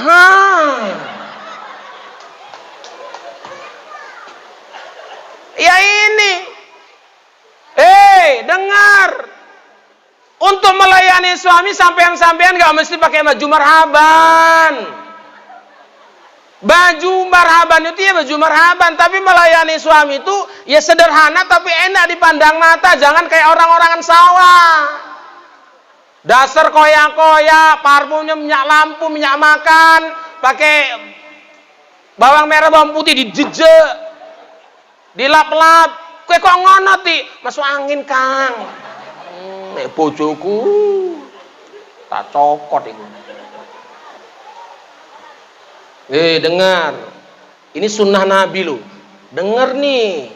Ya ini. Dengar. Untuk melayani suami sampean-sampean gak mesti pakai baju marhaban. Baju marhaban itu ya baju marhaban, tapi melayani suami itu ya sederhana tapi enak dipandang mata, jangan kayak orang-orangan sawah. Dasar koyak-koyak, parfumnya minyak lampu, minyak makan, pakai bawang merah, bawang putih dijejek, dilap-lap. Kowe kok ngono ti? Masuk angin, Kang. Nek bojoku tak cokot itu. Dengar. Ini sunnah Nabi loh. Dengar nih.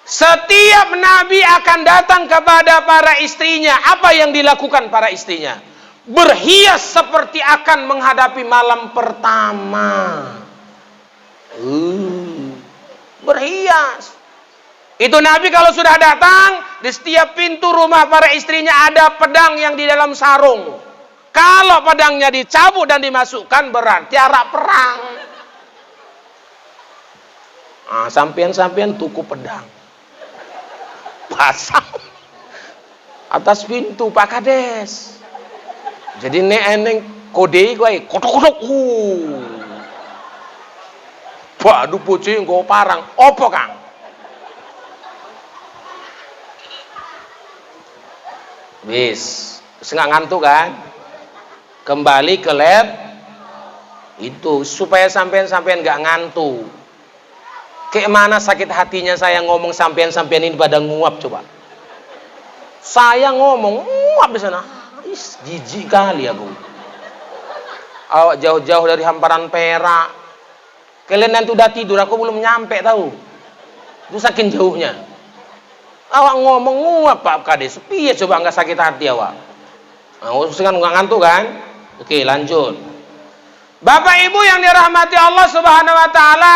Setiap Nabi akan datang kepada para istrinya. Apa yang dilakukan para istrinya? Berhias seperti akan menghadapi malam pertama. Berhias. Itu Nabi kalau sudah datang, di setiap pintu rumah para istrinya ada pedang yang di dalam sarung. Kalau pedangnya dicabut dan dimasukkan berarti arah perang. Sampean-sampean tuku pedang. Pasang atas pintu Pak Kades. Jadi nek eneng kode gue kotok-kotok. Waduh bojo nggo parang. Opo, Kang? Wis nggak ngantuk kan? Kembali ke lab itu supaya sampean nggak ngantuk. Kayak mana sakit hatinya saya ngomong sampean-sampean ini pada nguap coba. Saya ngomong nguap di sana. Jijik kali aku. Awak jauh-jauh dari hamparan Perak. Kalian nanti udah tidur, aku belum nyampe tahu. Itu saking jauhnya. Awak ngomong nguap Pak Kades. Piye coba nggak sakit hati awak? Nah, kan nggak ngantuk kan? Oke, lanjut. Bapak Ibu yang dirahmati Allah Subhanahu wa taala,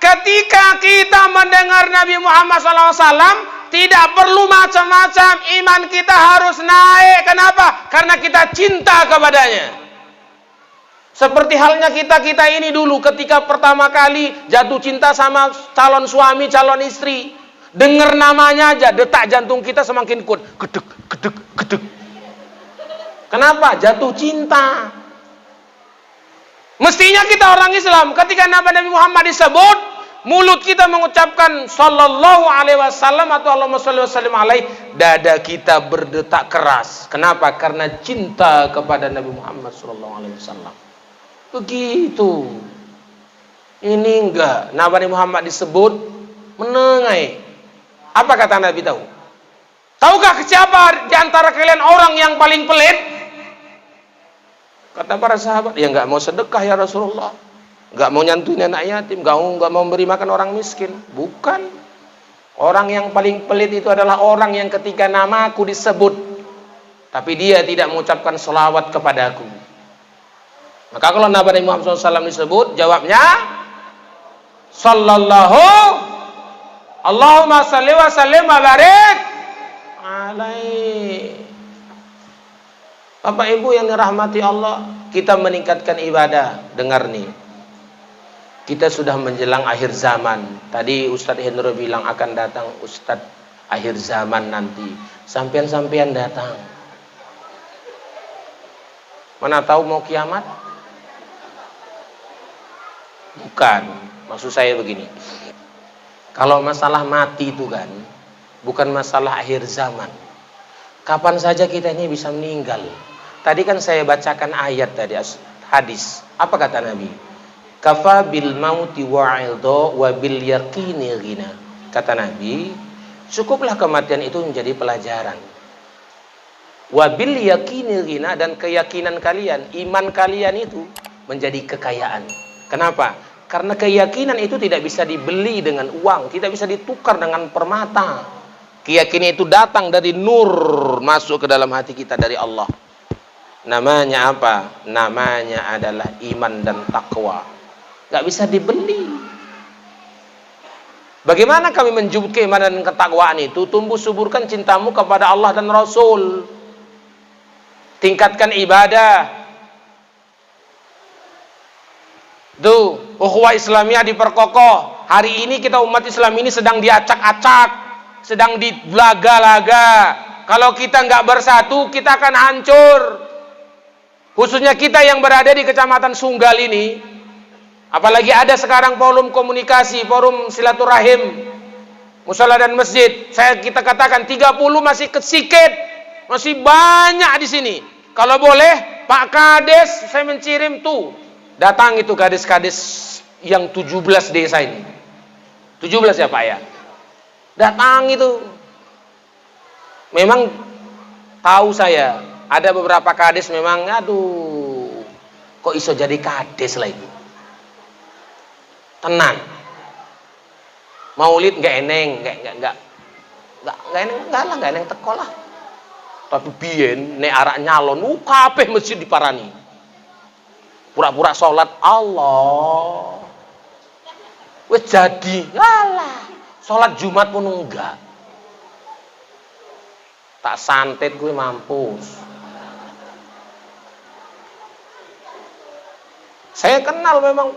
ketika kita mendengar Nabi Muhammad SAW, tidak perlu macam-macam, iman kita harus naik. Kenapa? Karena kita cinta kepadanya. Seperti halnya kita ini dulu ketika pertama kali jatuh cinta sama calon suami, calon istri. Dengar namanya aja, detak jantung kita semakin kuat. Gedek, gedek, gedek. Kenapa? Jatuh cinta. Mestinya kita orang Islam, ketika Nabi Muhammad disebut, mulut kita mengucapkan sallallahu alaihi wasallam atau Allahumma shalli wa sallim alaihi, dada kita berdetak keras. Kenapa? Karena cinta kepada Nabi Muhammad sallallahu alaihi wasallam. Begitu. Ini enggak. Nabi Muhammad disebut menengai. Apa kata Nabi tahu? Tahukah siapa di antara kalian orang yang paling pelit? Kata para sahabat, ya enggak mau sedekah ya Rasulullah. Enggak mau nyantuin anak yatim, enggak mau memberi makan orang miskin. Bukan. Orang yang paling pelit itu adalah orang yang ketika namaku disebut, tapi dia tidak mengucapkan selawat kepadaku. Maka kalau Nabi Muhammad SAW disebut, jawabnya sallallahu Allahumma salli wa sallim wa barik alaihi. Bapak Ibu yang dirahmati Allah, kita meningkatkan ibadah. Dengar nih, kita sudah menjelang akhir zaman. Tadi Ustadz Hendro bilang akan datang Ustadz akhir zaman nanti. Sampean-sampean datang. Mana tahu mau kiamat? Bukan, maksud saya begini. Kalau masalah mati itu kan bukan masalah akhir zaman. Kapan saja kita ini bisa meninggal. Tadi kan saya bacakan ayat tadi, hadis. Apa kata Nabi? Kafa bil mauti wa'idha wa bil yaqini ghina. Kata Nabi, cukuplah kematian itu menjadi pelajaran. Wa bil yaqini ghina, dan keyakinan kalian, iman kalian itu menjadi kekayaan. Kenapa? Karena keyakinan itu tidak bisa dibeli dengan uang, tidak bisa ditukar dengan permata. Keyakinan itu datang dari nur, masuk ke dalam hati kita dari Allah. Namanya apa? Namanya adalah iman dan takwa. Gak bisa dibeli. Bagaimana kami menjemput keimanan dan ketakwaan itu? Tumbuh suburkan cintamu kepada Allah dan Rasul. Tingkatkan ibadah. Tuh, ukhuwah Islamiyah diperkokoh. Hari ini kita umat Islam ini sedang diacak-acak, sedang dibelaga-laga. Kalau kita nggak bersatu, kita akan hancur. Khususnya kita yang berada di Kecamatan Sunggal ini. Apalagi ada sekarang forum komunikasi, forum silaturahim, musala dan masjid. Kita katakan 30 masih kesikit, masih banyak di sini. Kalau boleh, Pak Kades, saya mencirim tuh. Datang itu kades-kades yang 17 desa ini. 17 ya Pak ya. Datang itu. Memang tahu saya, ada beberapa kades memang, aduh, kok iso jadi kades lah itu. Tenang. Maulid enggak eneng, enggak eneng teko lah. Tapi biyen nek arak nyalon, kabeh masjid diparani. Pura-pura sholat, Allah wes jadi, alah sholat Jumat pun enggak. Tak santet gue mampus. Saya kenal memang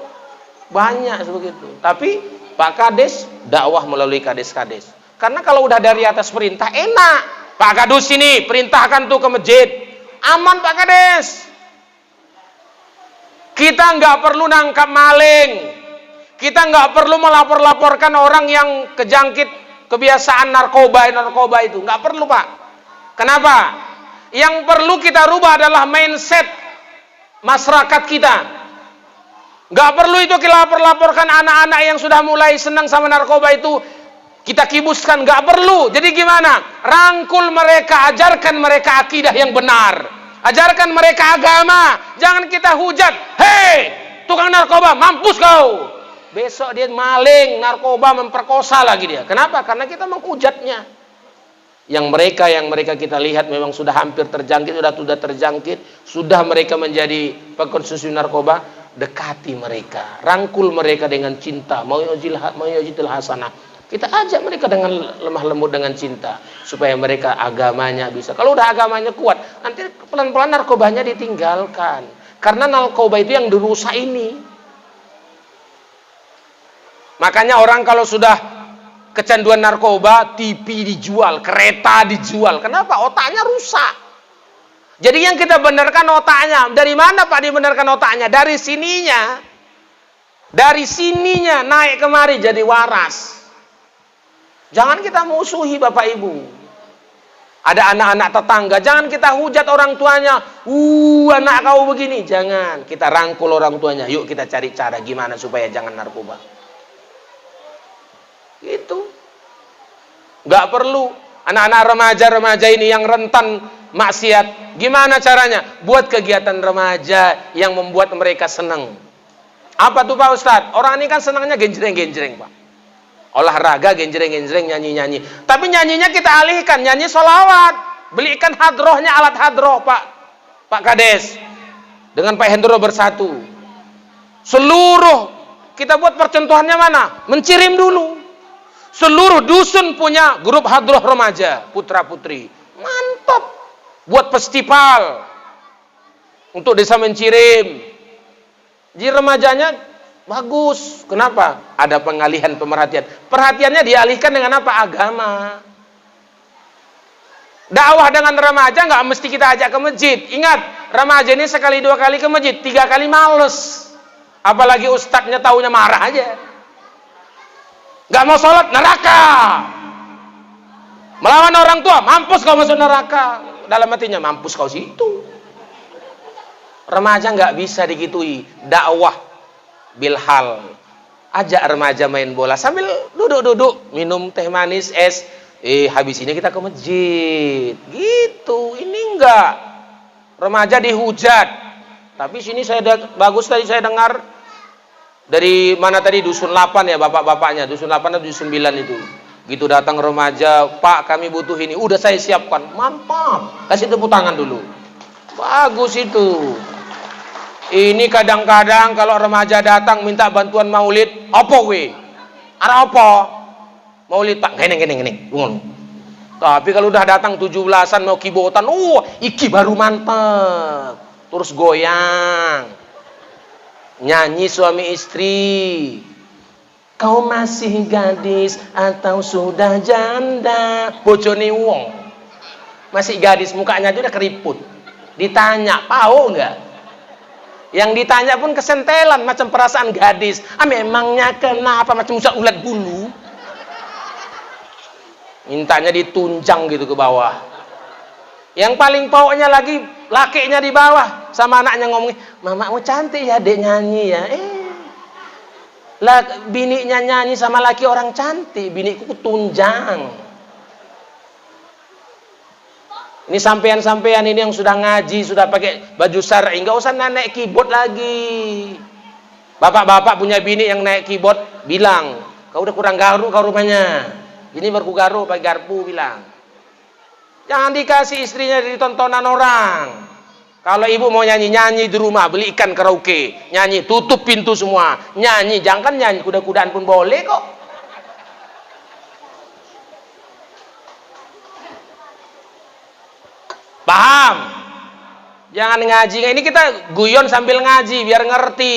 banyak sebegitu. Tapi Pak Kades dakwah melalui kades-kades. Karena kalau udah dari atas perintah enak. Pak Kades sini perintahkan tuh ke masjid. Aman Pak Kades. Kita nggak perlu nangkap maling. Kita nggak perlu melapor-laporkan orang yang kejangkit kebiasaan narkoba itu. Nggak perlu Pak. Kenapa? Yang perlu kita rubah adalah mindset masyarakat kita. Nggak perlu itu kita laporkan anak-anak yang sudah mulai senang sama narkoba itu kita kibuskan, nggak perlu. Jadi gimana? Rangkul mereka, ajarkan mereka akidah yang benar, ajarkan mereka agama. Jangan kita hujat, hei tukang narkoba, mampus kau. Besok dia maling, narkoba, memperkosa lagi dia. Kenapa? Karena kita menghujatnya. Yang mereka kita lihat memang sudah hampir terjangkit, sudah terjangkit, sudah mereka menjadi pengkonsumsi narkoba, dekati mereka, rangkul mereka dengan cinta, mau'izil hasanah. Kita ajak mereka dengan lemah lembut, dengan cinta, supaya mereka agamanya bisa. Kalau udah agamanya kuat, nanti pelan-pelan narkobanya ditinggalkan. Karena narkoba itu yang dirusak ini. Makanya orang kalau sudah kecanduan narkoba, TV dijual, kereta dijual. Kenapa? Otaknya rusak. Jadi yang kita benarkan otaknya. Dari mana Pak dibenarkan otaknya? Dari sininya. Dari sininya naik kemari jadi waras. Jangan kita musuhi Bapak Ibu. Ada anak-anak tetangga, jangan kita hujat orang tuanya. Anak kau begini. Jangan. Kita rangkul orang tuanya. Yuk kita cari cara gimana supaya jangan narkoba. Itu nggak perlu. Anak-anak remaja ini yang rentan maksiat, gimana caranya? Buat kegiatan remaja yang membuat mereka senang. Apa tuh Pak Ustadz? Orang ini kan senangnya genjreng-genjreng Pak, olahraga genjreng-genjreng, nyanyi-nyanyi. Tapi nyanyinya kita alihkan, nyanyi sholawat. Belikan hadrohnya, alat hadroh Pak Kades dengan Pak Hendro bersatu. Seluruh kita buat percontohannya mana? Mencirim dulu. Seluruh dusun punya grup hadroh remaja, putra putri. Mantap. Buat festival untuk desa Mencirim. Jadi remajanya bagus. Kenapa? Ada pengalihan pemerhatian. Perhatiannya dialihkan dengan apa? Agama. Dakwah dengan remaja nggak mesti kita ajak ke masjid. Ingat, remaja ini sekali 2 kali ke masjid, 3 kali males. Apalagi ustadznya taunya marah aja. Gak mau sholat, neraka. Melawan orang tua, mampus kau masuk neraka. Dalam hatinya, mampus kau situ. Remaja gak bisa digitui. Dakwah bilhal. Ajak remaja main bola sambil duduk-duduk, minum teh manis, es. Habis ini kita ke masjid. Gitu, ini enggak. Remaja dihujat. Tapi sini bagus tadi saya dengar. Dari mana tadi? Dusun 8 ya bapak-bapaknya. Dusun 8 atau dusun 9 itu. Gitu datang remaja, Pak kami butuh ini. Udah saya siapkan. Mantap. Kasih tepuk tangan dulu. Bagus itu. Ini kadang-kadang kalau remaja datang minta bantuan maulid. Apa we? Ada apa? Maulid Pak. Gini. Tapi kalau udah datang 17-an mau kibotan. Iki baru mantap. Terus goyang. Nyanyi suami istri. Kau masih gadis atau sudah janda? Bojone wong masih gadis, mukanya itu udah keriput. Ditanya, tahu nggak? Yang ditanya pun kesentelan, macam perasaan gadis. Memangnya kenapa? Macam usah ulat bulu. Mintanya ditunjang gitu ke bawah. Yang paling pokoknya lagi lakinya di bawah, sama anaknya ngomongin, mamamu cantik ya dek nyanyi ya. Lah biniknya nyanyi sama laki orang cantik, biniku tunjang. Ini sampean-sampean ini yang sudah ngaji, sudah pakai baju syar'i, enggak usah naik keyboard lagi. Bapak-bapak punya bini yang naik keyboard, bilang, kau udah kurang garuk kau rupanya. Ini baru garuk pakai garpu, bilang. Jangan dikasih istrinya di tontonan orang. Kalau ibu mau nyanyi-nyanyi di rumah, beli ikan karaoke, nyanyi, tutup pintu semua, nyanyi, jangan nyanyi kuda-kudaan pun boleh kok. Paham? Jangan ngaji, ini kita guyon sambil ngaji biar ngerti.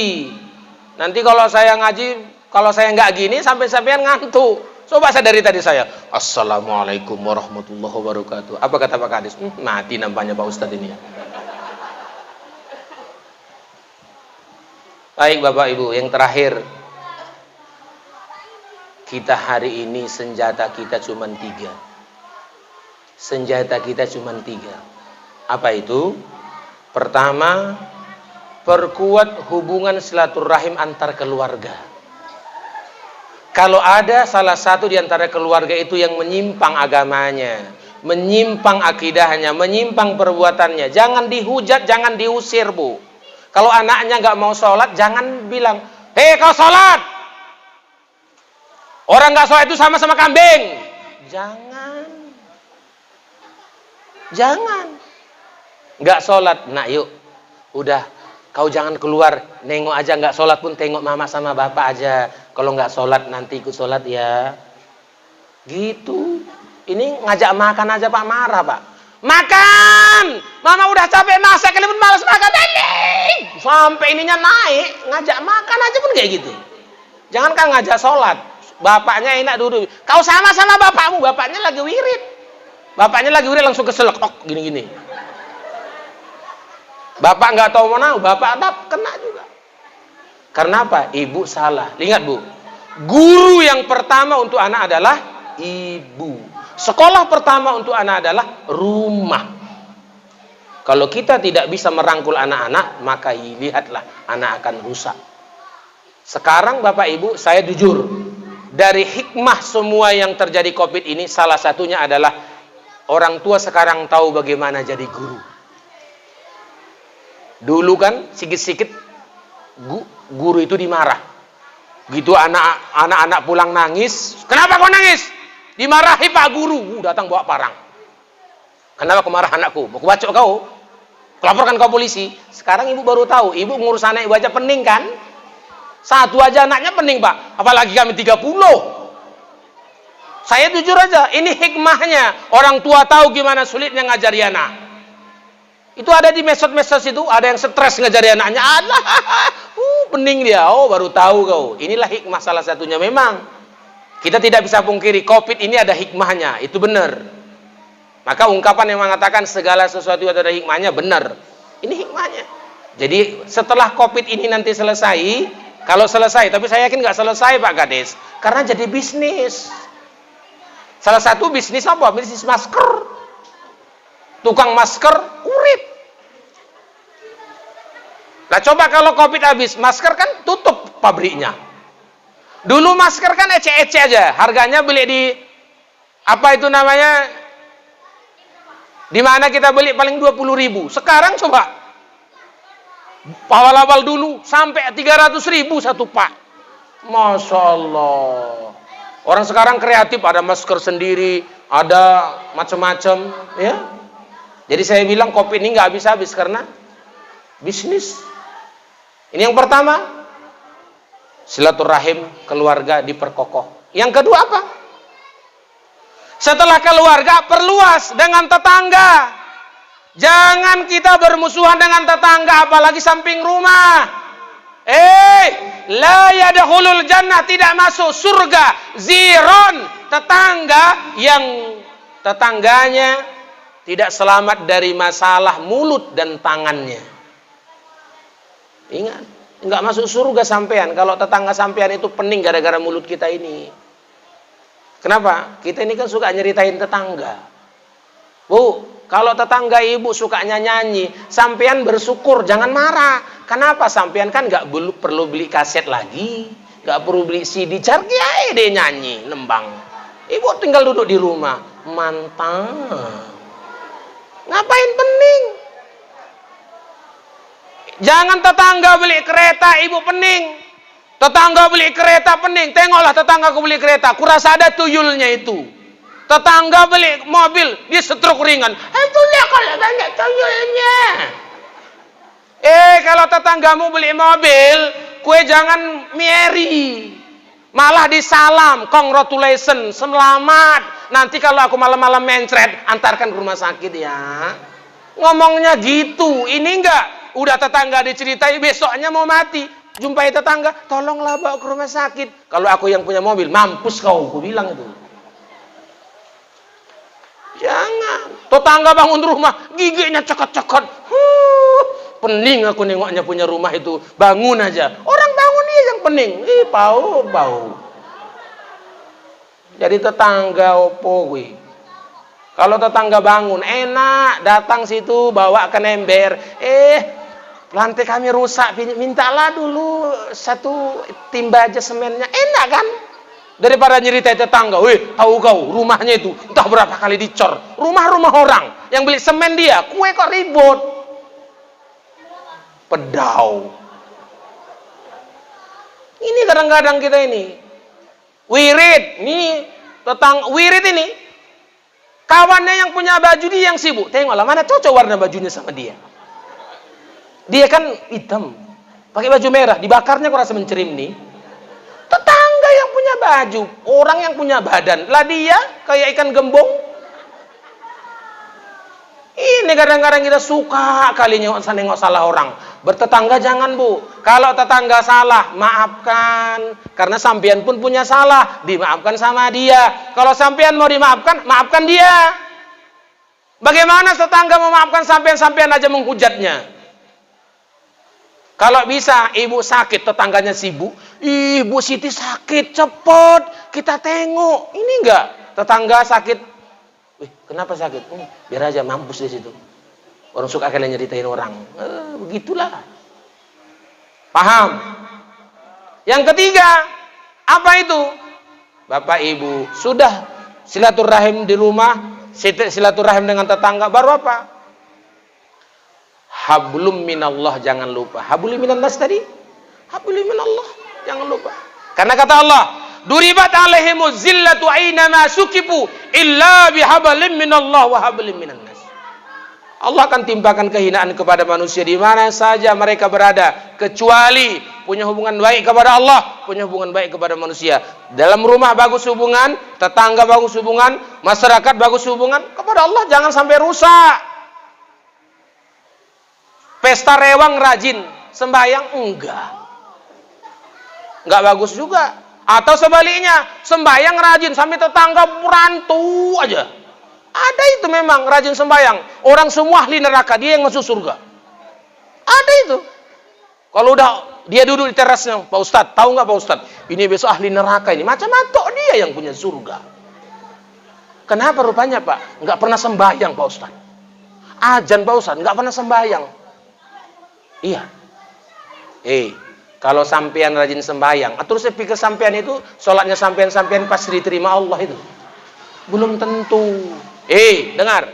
Nanti kalau saya ngaji, kalau saya nggak gini sampai-sampean ngantuk. Coba saya dari tadi saya, Assalamualaikum warahmatullahi wabarakatuh. Apa kata Pak Kadis? Mati nampaknya Pak Ustadz ini ya. Baik Bapak Ibu, yang terakhir, kita hari ini senjata kita cuma 3. Senjata kita cuma 3. Apa itu? Pertama, perkuat hubungan silaturahim antar keluarga. Kalau ada salah satu di antara keluarga itu yang menyimpang agamanya, menyimpang akidahnya, menyimpang perbuatannya, jangan dihujat, jangan diusir, Bu. Kalau anaknya nggak mau sholat, jangan bilang, hei kau sholat. Orang nggak sholat itu sama-sama kambing. Jangan. Jangan. Nggak sholat, nak yuk. Udah, kau jangan keluar, nengok aja, nggak sholat pun tengok mama sama bapak aja. Kalau nggak sholat nanti ikut sholat ya. Gitu. Ini ngajak makan aja Pak marah Pak. Makan! Mama udah capek masak, kalian pun malas makan. Sampai ininya naik, ngajak makan aja pun kayak gitu. Jangan kan ngajak sholat. Bapaknya enak duduk. Kau sama-sama bapakmu, bapaknya lagi wirid. Bapaknya lagi wirid langsung keselak, gini-gini. Bapak nggak tahu mana, bapak kena juga. Karena apa? Ibu salah. Ingat Bu, guru yang pertama untuk anak adalah ibu. Sekolah pertama untuk anak adalah rumah. Kalau kita tidak bisa merangkul anak-anak, maka lihatlah anak akan rusak. Sekarang Bapak Ibu, saya jujur, dari hikmah semua yang terjadi COVID ini, salah satunya adalah orang tua sekarang tahu bagaimana jadi guru. Dulu kan sikit-sikit guru itu dimarah. Gitu anak-anak pulang nangis, kenapa kau nangis? Dimarahi Pak Guru, datang bawa parang. Kenapa kau marah anakku? Mau kubacok kau? Kelaporkan kau polisi. Sekarang ibu baru tahu, ibu ngurus anak ibu aja pening kan? Satu aja anaknya pening Pak, apalagi kami 30. Saya jujur aja, ini hikmahnya. Orang tua tahu gimana sulitnya ngajari anak. Itu ada di medsos itu, ada yang stres ngajari anaknya. Allah, pening dia. Oh, baru tahu kau. Inilah hikmah salah satunya memang. Kita tidak bisa pungkiri, COVID ini ada hikmahnya, itu benar. Maka ungkapan yang mengatakan segala sesuatu ada hikmahnya, benar. Ini hikmahnya. Jadi setelah COVID ini nanti selesai, kalau selesai, tapi saya yakin nggak selesai Pak Kades, karena jadi bisnis. Salah satu bisnis apa? Bisnis masker. Tukang masker, urip. Nah coba kalau COVID habis, masker kan tutup pabriknya. Dulu masker kan ece-ece aja, harganya beli di apa itu namanya? Di mana kita beli paling 20.000. Sekarang coba awal-awal dulu sampai 300.000 satu pak. Masya Allah. Orang sekarang kreatif, ada masker sendiri, ada macam-macam, ya. Jadi saya bilang COVID ini nggak habis-habis karena bisnis. Ini yang pertama. Silaturahim keluarga diperkokoh. Yang kedua apa? Setelah keluarga, perluas dengan tetangga. Jangan kita bermusuhan dengan tetangga, apalagi samping rumah. La yadkhulul jannah, tidak masuk surga ziron, tetangga yang tetangganya tidak selamat dari masalah mulut dan tangannya. Ingat, nggak masuk surga sampean kalau tetangga sampean itu pening gara-gara mulut kita ini. Kenapa? Kita ini kan suka nyeritain tetangga. Bu, kalau tetangga ibu sukanya nyanyi, sampean bersyukur, jangan marah. Kenapa? Sampean kan nggak perlu beli kaset lagi, nggak perlu beli CD, cari aja deh nyanyi, nembang. Ibu tinggal duduk di rumah, mantap. Ngapain pening? Jangan tetangga beli kereta, ibu pening. Tetangga beli kereta pening. Tengoklah tetangga aku beli kereta, kurasa ada tuyulnya itu. Tetangga beli mobil, dia stroke ringan. Itulah kalau banyak tuyulnya. Kalau tetanggamu beli mobil, kue jangan mieri. Malah disalam, congratulations, selamat. Nanti kalau aku malam-malam mencret, antarkan ke rumah sakit ya. Ngomongnya gitu. Ini enggak. Udah tetangga diceritai, besoknya mau mati. Jumpai tetangga, tolonglah bawa ke rumah sakit. Kalau aku yang punya mobil, mampus kau, aku bilang itu. Jangan. Tetangga bangun rumah, giginya cekot-cekot. Pening aku nengoknya punya rumah itu. Bangun aja. Orang bangun ini yang pening. Bau. Jadi tetangga opo gue. Kalau tetangga bangun, enak. Datang situ, bawa ke ember. lantai kami rusak, mintalah dulu satu timba aja semennya, enak kan? Daripada nyeritain tetangga, weh tahu kau rumahnya itu entah berapa kali dicor, rumah-rumah orang yang beli semen dia, kue kok ribut, pedau. Ini kadang-kadang kita ini wirid, ini wirid ini kawannya yang punya baju, dia yang sibuk, tengoklah mana cocok warna bajunya sama dia. Dia kan hitam, pakai baju merah, dibakarnya kok rasa mencerim nih. Tetangga yang punya baju, orang yang punya badan, lah dia kayak ikan gembong. Ini kadang-kadang kita suka kali nengok salah orang. Bertetangga jangan, Bu. Kalau tetangga salah, maafkan. Karena sampean pun punya salah, dimaafkan sama dia. Kalau sampean mau dimaafkan, maafkan dia. Bagaimana tetangga memaafkan sampean aja menghujatnya? Kalau bisa, ibu sakit, tetangganya sibuk. Ih, Bu Siti sakit, cepet kita tengok. Ini enggak, tetangga sakit. Wih, kenapa sakit? Biar aja mampus di situ. Orang suka kalian nyeritain orang. Begitulah. Paham? Yang ketiga, apa itu? Bapak Ibu, sudah silaturahim di rumah, silaturahim dengan tetangga, baru apa? Hablum minallah, jangan lupa. Hablum minannas tadi? Hablum minallah, jangan lupa. Karena kata Allah, duribat alaihimuz zillatu aynama sukifu illa bihablin minallah wa hablin minannas. Allah akan timpakan kehinaan kepada manusia di mana saja mereka berada, kecuali punya hubungan baik kepada Allah, punya hubungan baik kepada manusia. Dalam rumah bagus hubungan, tetangga bagus hubungan, masyarakat bagus hubungan, kepada Allah jangan sampai rusak. Pesta rewang rajin, sembahyang enggak bagus juga. Atau sebaliknya, sembahyang rajin sampai tetangga merantu aja. Ada itu memang rajin sembahyang, orang semua ahli neraka, dia yang masuk surga. Ada itu. Kalau udah dia duduk di terasnya, Pak Ustadz, tahu nggak Pak Ustadz? Ini besok ahli neraka ini, macam matok dia yang punya surga. Kenapa rupanya Pak? Nggak pernah sembahyang Pak Ustadz. Ajan Pak Ustadz, nggak pernah sembahyang. Iya. Kalau sampean rajin sembahyang, terus saya pikir sampean itu sholatnya sampean pasti diterima Allah itu. Belum tentu. Dengar.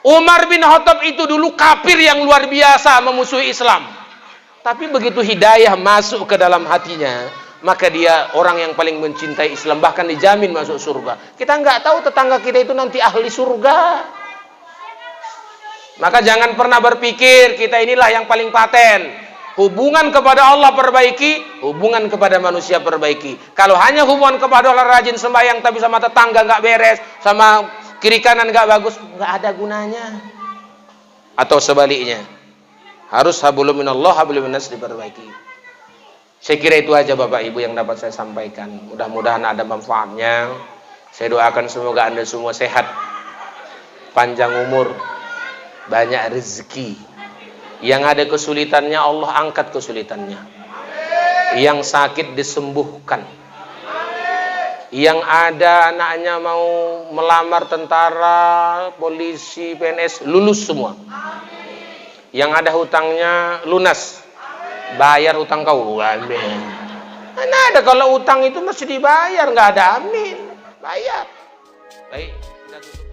Umar bin Khattab itu dulu kafir yang luar biasa, memusuhi Islam. Tapi begitu hidayah masuk ke dalam hatinya, maka dia orang yang paling mencintai Islam, bahkan dijamin masuk surga. Kita nggak tahu tetangga kita itu nanti ahli surga. Maka jangan pernah berpikir kita inilah yang paling paten. Hubungan kepada Allah perbaiki, hubungan kepada manusia perbaiki. Kalau hanya hubungan kepada Allah rajin sembahyang tapi sama tetangga nggak beres, sama kiri kanan nggak bagus, nggak ada gunanya. Atau sebaliknya, harus hablum minallah hablum minannas diperbaiki. Saya kira itu aja Bapak Ibu yang dapat saya sampaikan. Mudah-mudahan ada manfaatnya. Saya doakan semoga Anda semua sehat, panjang umur, banyak rezeki. Yang ada kesulitannya Allah angkat kesulitannya. Yang sakit disembuhkan. Yang ada anaknya mau melamar tentara, polisi, PNS, lulus semua. Yang ada hutangnya lunas. Bayar hutang kau. Amin. Mana ada kalau hutang itu mesti dibayar, nggak ada amin. Bayar. Baik, kita tutup.